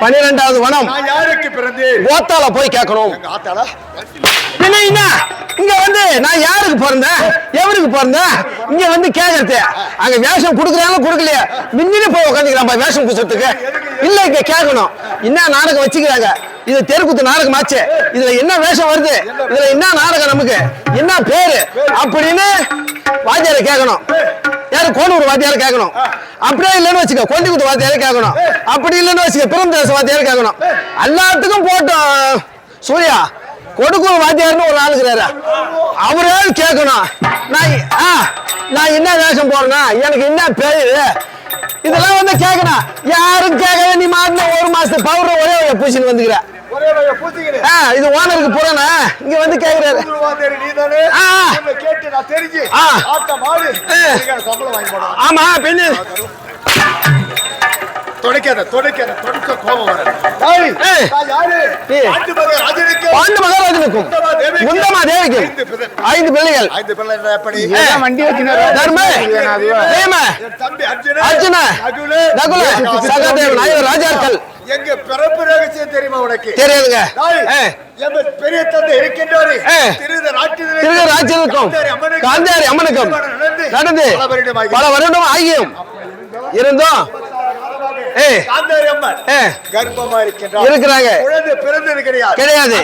12வது வனம் யாருக்கு பிறந்து ஓத்தால போய் கேட்கணும். என்ன இங்க வந்து நான் யாருக்கு பிறந்தேன் எவருக்கு பிறந்தேன் இங்க வந்து கேட்கறது அங்க வேஷம் கொடுக்குறாங்க கொடுக்கலையா மிஞ்சினு போய் உட்காந்துக்கிறான் வேஷம் பூசத்துக்கு இல்ல இங்க கேட்கணும். என்ன நாடகம் வச்சுக்கிறாங்க இது தெருக்குத்து நாடகம் ஆச்சு இதுல என்ன வேஷம் வருது இதுல என்ன நாடகம் நமக்கு என்ன பேரு அப்படின்னு வாத்தியாரை கேட்கணும். யாரு கோனூர் வாத்தியார கேட்கணும். அப்படியே இல்லைன்னு வச்சுக்க கொண்டி குத்து வாத்தியார கேட்கணும். அப்படி இல்லைன்னு வச்சுக்க பிறந்தேச வாத்தியார கேட்கணும். எல்லாத்துக்கும் போட்டோம் சூர்யா கொடுக்கூர் வாத்தியார்னு ஒரு ஆளுக்குறாரு அவரே கேட்கணும். நான் என்ன வேஷம் போறேன்னா எனக்கு என்ன பேரு இதெல்லாம் வந்து கேட்கணும். யாரும் கேட்கல நீ மாட்டின ஒரு மாசத்து பவுடர் ஒரே பூச்சின்னு வந்துக்கிற இது ஓனருக்கு புறானா இங்க வந்து கேக்குறாரு. ஆமா பெண்ணு மகாராஜனுக்கும் முந்தமா தேவிக்கும் 5 பிள்ளைகள் அர்ஜுன நகுல சகதேவன் ராஜாக்கள். எங்க பிறப்பு ரகசியம் தெரியுமா உனக்கு? தெரியாதுங்க. பெரிய தந்தை இருக்கின்றாரு ராஜ்யத்துக்கும் காந்தாரி அம்மனுக்கும் நடந்து பல வருடம் ஆகியும் இருந்தோம் கர்ப்பமா இருக்கிறாங்க கிடையாது.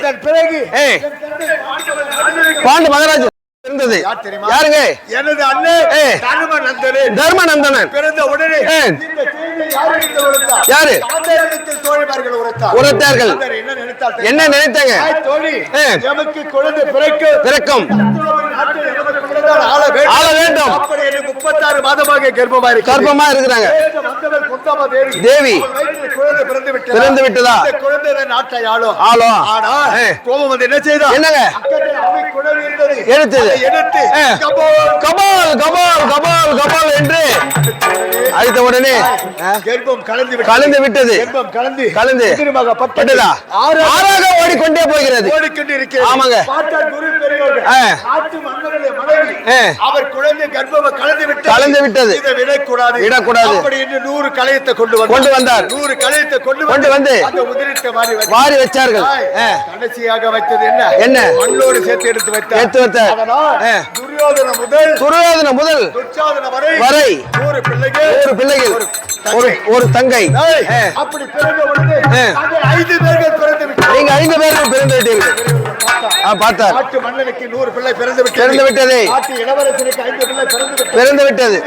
பாண்டு மகாராஜ் இருந்தது யாருங்க? எனது அண்ணன் தர்மநந்தனன் பிறந்த உடனே யாரு உரைத்தார்கள். என்ன நினைத்தாங்க? குழந்தை பிறக்கும் தான் ஆள ஆள வேண்டும். அப்படி என்று 36 மாதமாக கர்ப்பமா இருக்கிறாங்க. வந்தவர் குந்தமா தேவி தேவி அவர் வயிற்றில் குழந்தை பிறந்து விட்டதா? இந்த குழந்தை நாட்டை ஆளும். ஆளும். ஆனால் கோபம் வந்து என்ன செய்தா? என்னங்க? அக்கறை அம்மை குழல் இருந்தது. எடுத்தது. அதை எடுத்து கபால் கபால் கபால் கபால் என்று அழைத்த உடனே கர்ப்பம் கலந்து விட்டது. கர்ப்பம் கலந்து திருமக பட்டதா? ஆறாக ஓடிக்கொண்டே போகிறது. ஓடிக்கொண்டு இருக்கிறது. ஆமாங்க. பாட்டால் குரு பெரியவர்கள் நாட்டு மன்னருடைய மனைவி அவர் குழந்தை கர்ப்பம் கலந்து விட்டது. இதை விடக்கூடாது. அப்படி என்று 100 களையத்தை கொண்டு வந்தார். 100 களையத்தை கொண்டு வந்து அந்த உதிரித்த வாரி வச்சார்கள். கடைசியாக வைத்தது என்ன? மண்ணோடு சேர்த்து எடுத்து வைத்தார். அதனால் துரியோதன முதல் துச்சாதன வரை 100 பிள்ளைகள் ஒரு தங்கை. அப்படி பிறந்த உடனே 5 பேர்கள் பிறந்து விட்டார்கள். நீங்க 5 பேர்கள் பிறந்து விட்டீர்கள். பார்த்தார். நாட்டு மன்னனுக்கு 100 பிள்ளை பிறந்து விட்டது. நாட்டு இளவரசனுக்கு 5 பிள்ளை பிறந்து விட்டது.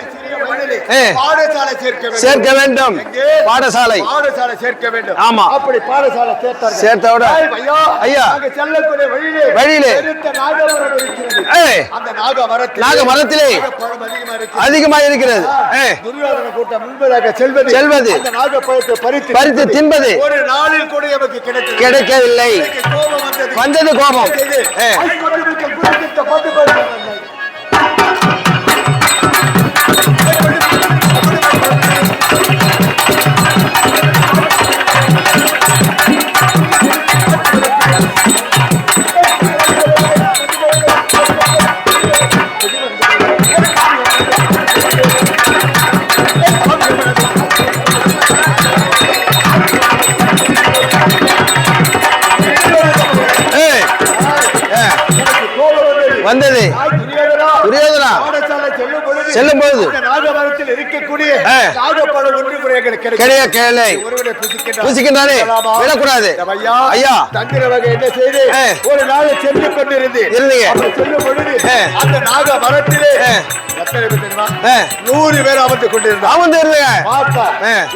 பாடசாலை சேர்க்க வேண்டும். பாடசாலை சேர்க்க வேண்டும். ஆமா. அப்படி பாடசாலை சேர்த்தோட ஐயா அங்க செல்லக்கூடிய வழியிலே நாகமரம் இருக்கிறது. அந்த நாகமரத்திலே அதிகமாக இருக்கிறது. துரியோதன கூட்டம் முன்பதாக செல்வது அந்த நாகப்பழத்தை பறித்து தின்பது ஒரு நாளில் கூட நமக்கு கிடைக்கவில்லை. வந்தது கோபம். வந்தது. துரியோதனா செல்லும் பொழுது நாகமரத்தில் இருக்கக்கூடிய நாகப்பழம் ஒன்று கிடைக்கவில்லை. புசிக்கின்றானே, விடக்கூடாது. ஐயா தங்கிற வகை என்ன செய்து ஒரு நாள் சென்று கொண்டிருந்தீங்க. செல்லும் பொழுது அந்த நாகமரத்திலே 100 பேர் அமர்ந்து கொண்டிருந்தாங்க.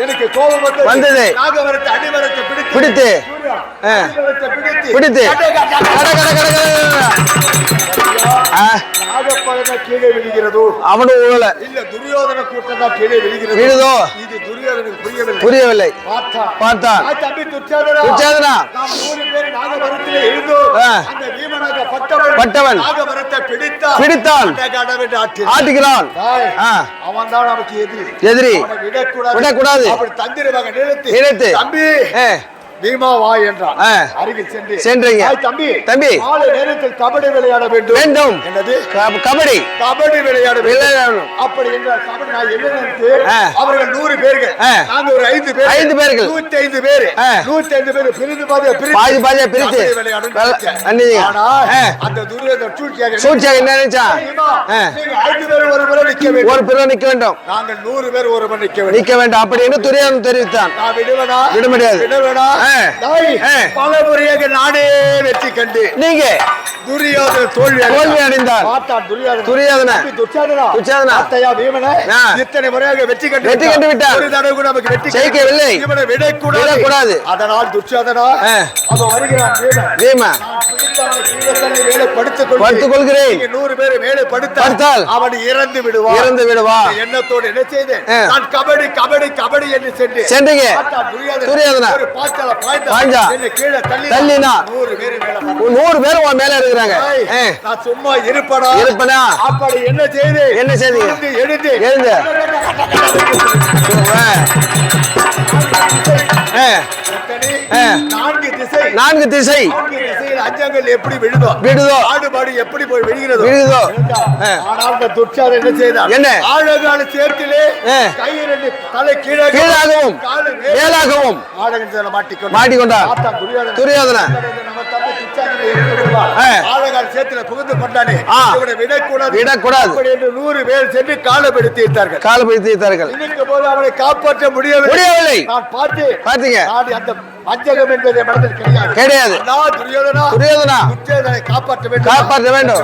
எனக்கு கோபம் வந்தது. நாகமரத்தை அடிமரத்தை பிடித்து கீழே விழுகிறதோ அவனு இல்ல துரியோதன கூட்டம் தான் கீழே விழுகிறதோ. இது துரியோதனுக்கு புரியவில்லை. பார்த்தான். தம்பி துச்சாதனா 100 பேர் நாகமரத்திலே இருந்தோம். அந்த வீமனாக பட்டவன் நாகமரத்தை பிடித்தான். ஆட்டுகிறான். அவன் தான் நமக்கு எதிரி. விடக்கூடாது. அப்படி தந்திரமாக நினைத்து தம்பி பீமா வா என்றான். அருகில் சென்றீங்க. தம்பி மாலை நேரத்தில் கபடி விளையாட வேண்டும். என்னது? கபடி விளையாட வேண்டும். அப்படி என்றால் கபடி நான் என்ன நினைத்தேன், அவர்கள் 100 பேர்கள், நாங்க ஒரு 5 பேர்கள் 105 பேர் 105 பேர் பிரிந்து பாதியா பிரித்து விளையாடும். ஆனா அந்த துரியோதன சூழ்ச்சியாக என்ன நினைச்சா, நீங்க 5 பேர் ஒரு முறை நிக்க வேண்டும். நாங்கள் 100 பேர் ஒரு முறை நிக்க வேண்டும். அப்படி என்று துரியோதனன் தெரிவித்தான். நான் விட முடியாது. பல முறையாக நானே வெற்றி கண்டு நீங்க துரியோதன தோல்வி அடைந்தார். துரியோதன இத்தனை முறையாக வெற்றி கண்டு விட்டார். ஒரு தடவை கூட நமக்கு வெற்றி கிடைக்கவில்லை. இவனை விடக்கூடாது. அதனால் துச்சாதனா அவன் வருகிறான். பீமன் மேலே படுத்துக் கொள்கிறேன். 100 பேரை மேலே படுத்தால் அவன் இறந்து விடுவான். எண்ணத்தோடு என்ன செய்தேன், நான் கபடி கபடி கபடி என்று சென்றீங்க. துரியோதனா பாஞ்சா தள்ளினா 100 பேர் மேல இருக்கிறாங்க. நான் சும்மா இருப்பனா அப்படி என்ன செய்து எழுந்து நான்கு திசை அஞ்சங்கள் எப்படி விழுதோ ஆடுபாடு எப்படி போய் விழுகிறதோ. ஆனால் அந்த துச்சாதனன் என்ன செய்தான், என்ன ஆழகால சேர்த்திலே கை 2 தலை கீழாகவும் மேலாகவும் மாட்டிக்கொண்டார். துரியோதனா ஆழகால சேர்த்தில புகுந்து கொண்டானே, இவனை விடக்கூடாது. 100 பேர் சென்று காலப்படுத்தி வைத்தார்கள். போது அவனை காப்பாற்ற முடியவில்லை. நான் பார்த்தீங்க. அந்த வஞ்சகம் என்பதை மனதில் கிடையாது. துரியோதனா காப்பாற்ற வேண்டும்.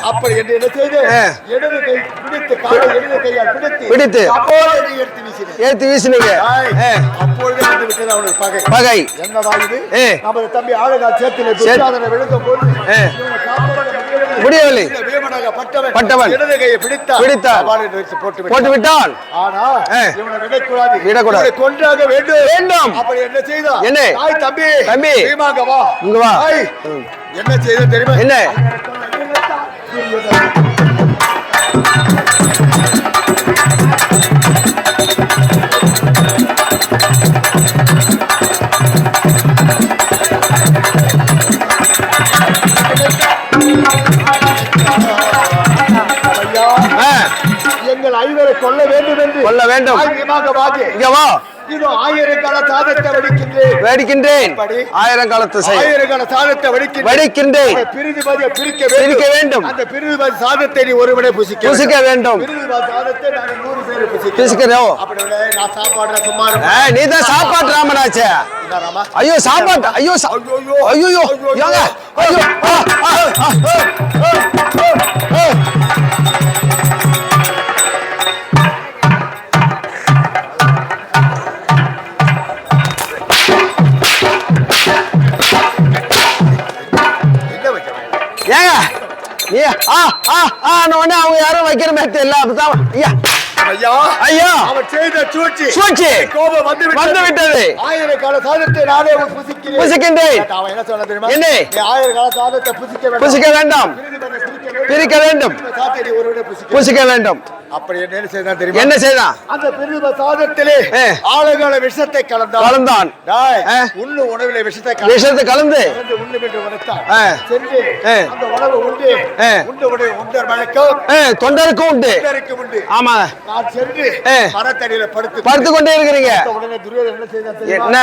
அப்படி என்று என்ன செய்து இடது கை பிடித்து காலை இடது கையால் பிடித்து எடுத்து வீசினீங்க. அப்பொழுது வந்து விட்டது அவனுக்கு பகை. என்னவா இது? நமது தம்பி ஆழகால் சேத்திலே துச்சாதனன் விழுந்த போது முடியவில்லை. பட்டவன் இடது கையை பிடித்தான் போட்டு விட்டான். ஆனா இவனை விடக்கூடாது. விடக்கூடாது. இவனை கொன்றாக வேண்டும். அப்படி என்ன செய்தா? என்ன? தாய் தம்பி இங்க வா. என்ன செய்த தெரியுமா? என்ன? எங்கள் ஐவரை கொல்ல வேண்டும் என்று இங்க வா. இதோ ஆயிரங்கால சாதத்தை வெடிக்கின்றேன். ஆயிரங்காலத்து சாதத்தை வெடிக்கின்றேன். பிரிக்க வேண்டும். அந்த பிரிதிபாதி சாதத்தை நீ ஒருவனே புசிக்க வேண்டும். சாதத்தை நாங்கள் 100 பேர் புசிக்கிறோம். அப்படி நான் சாப்பாடு சும்மா நீ தான் சாப்பாடு ராமனாச்சே. ஐயோ சாப்பாடு. ஐயோ ஐயோ ஐயோ அவங்க யாரும் வைக்கிற மாதிரி தெரியல. ஐயா அவன் செய்த சூழ்ச்சி கோபம் வந்து விட்டது. ஆயிரங்கால சாதத்தை நானே புசிக்கின்றேன். அவன் என்ன சொல்ல தெரியுமா? என்ன? ஆயிரங்கால சாதத்தை புசிக்க வேண்டாம். பிரிக்க வேண்டும். புசிக்க வேண்டும். அப்படி என்ன செய்தான் தெரியுமா? என்ன செய்தான்? அந்த பிரிதிப சாதத்திலே ஆளுகால விஷத்தை கலந்தான். உண்ணு உணவிலே விஷத்தை கலந்து உண்ணு என்று உரைத்தான். சென்று அந்த உணவு உண்டு உண்டர் வழக்கம் தொண்டருக்கும் உண்டு. ஆமா. நான் சென்று மரத்தடியில படுத்து கொண்டே இருக்கிறீங்க. உடனே துரியோதனன் என்ன செய்தான் தெரியுமா? என்ன?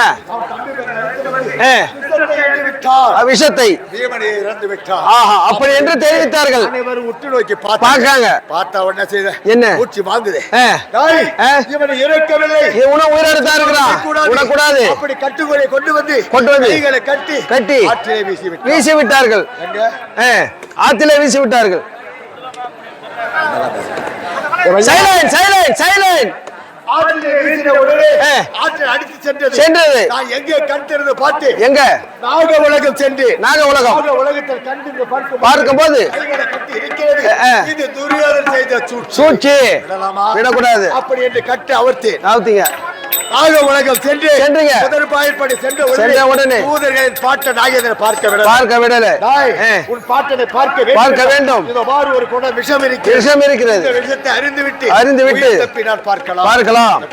விஷத்தை பீமனை இறந்து விட்டார். அப்படி என்று தெரிவித்தார்கள். அனைவரும் உற்று நோக்கி பார்க்காங்க. பார்த்தா உடனே செய்த என்ன? மூச்சு வாங்குதே. இவனை இறக்கவில்லை. உணவு உயிரிழத்தா இருக்கிறான். விடக்கூடாது. அப்படி கட்டுக்கொலை கொண்டு வந்து கைகளை கட்டி ஆற்றிலே வீசி விட்டார்கள். ஆற்றிலே வீசி விட்டார்கள். Silent silent silent. ஆற்றிலே வீசின உடனே ஆற்றை அடித்து சென்றது. நான் எங்கே கண் திறந்து பார்த்தேன். எங்க? நாக உலகம் சென்று உலகத்தில் கண்டு பார்க்கும்போது இது துரியோதனன் செய்த சூழ்ச்சி. விடக்கூடாது. அப்படி என்று கட்டு அவுத்தீங்க. நாக உலகம் சென்றீங்க. முதல் பாயிற்படி சென்ற உடனே தூதர்களின் பாட்ட நாகேந்திரனை பார்க்க விடல. உன் பாட்டனை பார்க்க வேண்டும். இதோ பாரு, ஒரு குடம் விஷம் இருக்கிறது. இந்த விஷத்தை அறிந்துவிட்டு தப்பினால் பார்க்கலாம்.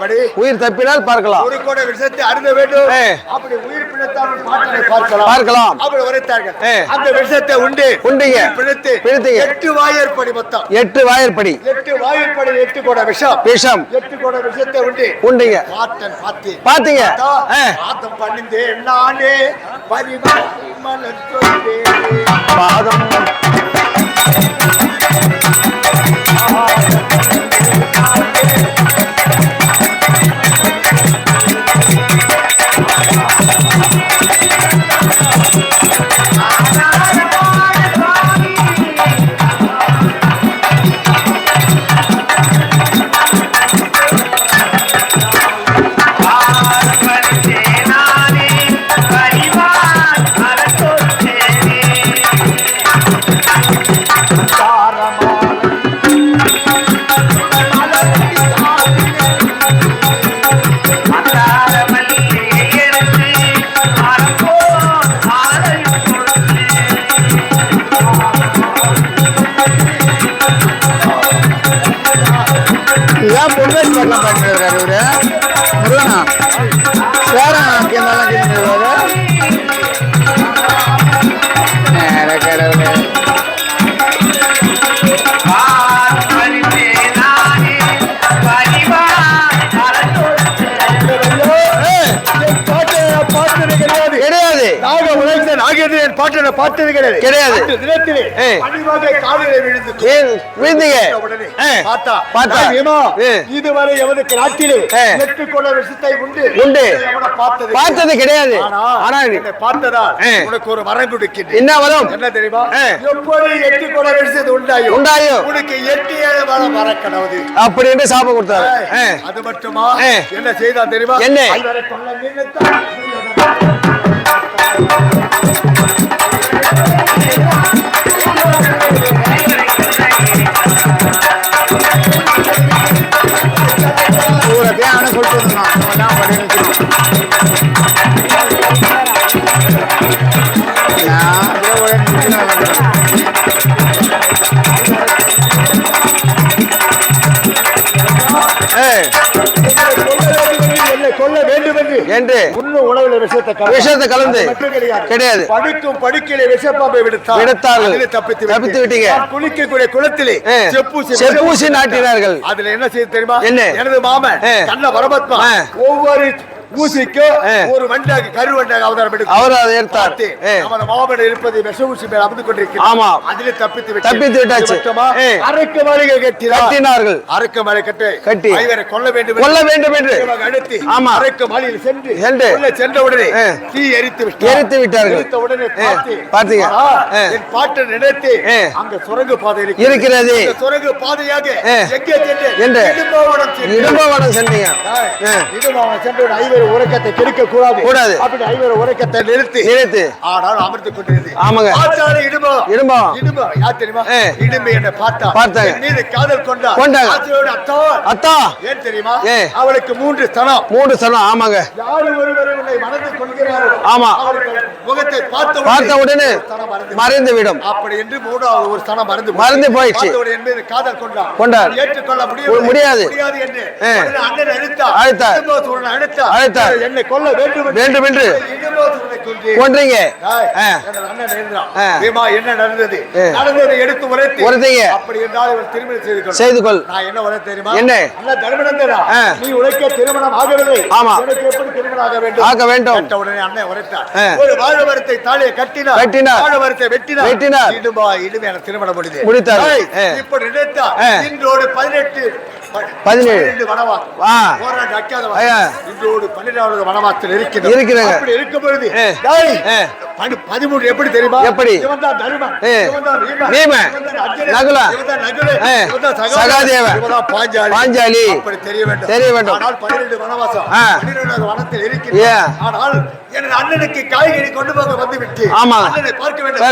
உயிர் தப்பினால் பார்க்கலாம். ஒரு குடம் விஷத்தை அருந்த வேண்டும். அப்படி உயிர் பிழைத்தால் பாட்டனை பார்க்கலாம். அப்படி உரைத்தார்கள். அந்த விஷத்தை உண்டீங்க. பிழைத்தீங்க. 8 வாயற்படி மொத்தம். 8 வாயற்படி 8 குடம் விஷம். 8 குடம் விஷத்தை உண்டீங்க. பாத்தீங்க. பாதம் பணிந்தேன் நானே பரிமளம் சொல்வேன். பாதம் பார்த்தது கிடையாது. இதுவரை எவனுக்கு நாட்டிலே 8 குடம் விஷத்தை உண்டு பார்த்தது கிடையாது. பார்த்ததா உனக்கு ஒரு வரம் கொடுக்கிறேன். என்ன வரம்? என்ன தெரியுமா? எப்படி 8 குடம் விஷத்தை உண்டாயோ உனக்கு 8 வரம் வர கடவுது. அப்படி என்று சாபம் கொடுத்தாரு. அது மட்டுமா? என்ன செய்தான் தெரியுமா? என்ன? என்னை கொல்ல வேண்டும் என்று உண்ணும் உணவுல விஷத்தை கலந்து கிடையாது. படிக்கும் படிக்கலை விஷப்பாம்பை விடுத்தார்கள். தப்பித்து விட்டீங்க. குளிக்கக்கூடிய குளத்திலே செப்பூசி நாட்டினார்கள். அதுல என்ன செய்ய தெரியுமா? என்ன? எனது மாமன் கண்ண பரமத்மா ஒவ்வொரு ஊசிக்கு ஒரு வண்டாக கருவண்டாக அவதாரம் எடுத்து அவர் அதை எடுத்தார். அவன் மாமன் இருப்பதை விஷ ஊசி மேல் அமர்ந்து கொண்டிருக்கிறார். ஆமா, அதிலே தப்பித்து விட்டாச்சு. அரக்க மாளிகை கட்டினார்கள். அரக்க மாளிகை கட்டி ஐவரை கொல்ல வேண்டும் என்று அடுத்து ஆமா அரக்க மாளிகையில் சென்று சென்ற உடனே தீ எரித்து விட்டார்கள். உடனே பார்த்தீங்க என் பாட்டை நினைத்து அங்க சுரங்க பாதை இருக்கிறது. சுரங்க பாதையாக எங்கே சென்று இடும்பவனம் சென்றீங்க. இடும்பவனம் சென்று ஐவர் உறக்கத்தை கெடுக்க கூடாது. அப்படி ஐவர் உறக்கத்தை நிறுத்தி ஆனால் அமர்ந்து கொண்டிருந்தது. ஆமாங்க, இடும்பம் யார் தெரியுமா? இடும்பை என்ன பார்த்தா மீது காதல் கொண்டாங்க. அத்தா ஏன் தெரியுமா? அவளுக்கு 3 ஸ்தனம். ஆமாங்க, யாரு ஒருவரை உன்னை மனதில் கொள்கிறாரோ ஆமா முகத்தை பார்த்த உடனே மறைந்து விடும். அப்படி என்று 3வது ஒரு ஸ்தனம் மறந்து போயிடுச்சு. என்பது காதல் கொண்டார். ஏற்றுக்கொள்ள முடியாது என்று அண்ணன் அழைத்தார். என்னை கொல்ல வேண்டும் என்று கொன்றீங்க. என்ன நடந்தது எடுத்து உரைத்தீங்க. அப்படி என்றால் இவர் திருமணம் செய்து கொள். நான் என்ன உரை தெரியுமா? என்ன தர்மநந்தனா, நீ உழைக்க திருமணம் ஆகவில்லை. ஆமா, எனக்கு எப்படி திருமணம் ஆக வேண்டும்? உடனே அண்ணன் உரைத்தார். ஒரு வாழவரத்தை தாலியை கட்டினார். வாழவரத்தை வெட்டினார். இடுமே எனக்கு திருமணம் முடித்தார். இப்படி நினைத்தார். இன்றோடு 17 12வது வனவாசத்தில் இருக்கிறது. அப்படி இருக்கும் பொழுது 13 எப்படி தெரியுமா? எப்படி? இவன் தான் தருமன், இவன் தான் பீமன், நகுல, இவன் தான் சகாதேவன், இவன் தான் பாஞ்சாலி. அப்படி தெரிய வேண்டும். ஆனால் 12 வனவாசம் 12வது வனத்தில் இருக்கிறது. ஆனால் எனது அண்ணனுக்கு காய்கறி கொண்டு போக வந்து விட்டு அண்ணனை பார்க்க வேண்டும்.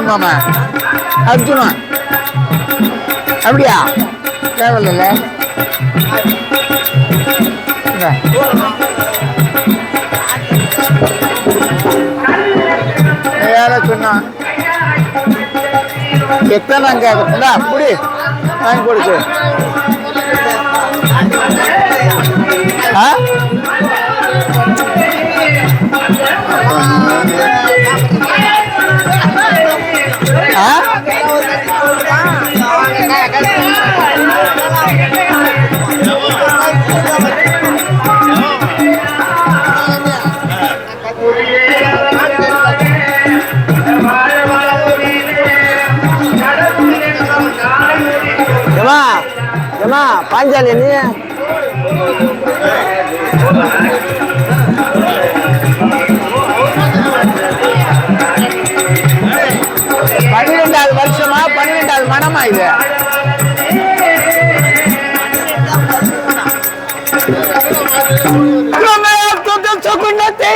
மாமா அர்ஜுனா அப்படியா? தேவையில்ல. வேலை சொன்னா எத்தனை கேட்கல அப்படி வாங்கி கொடுக்கு. பாஞ்சாலி நீ பன்னிரெண்டாவது வருஷமா 12வது மனமா இது சொகுணத்தை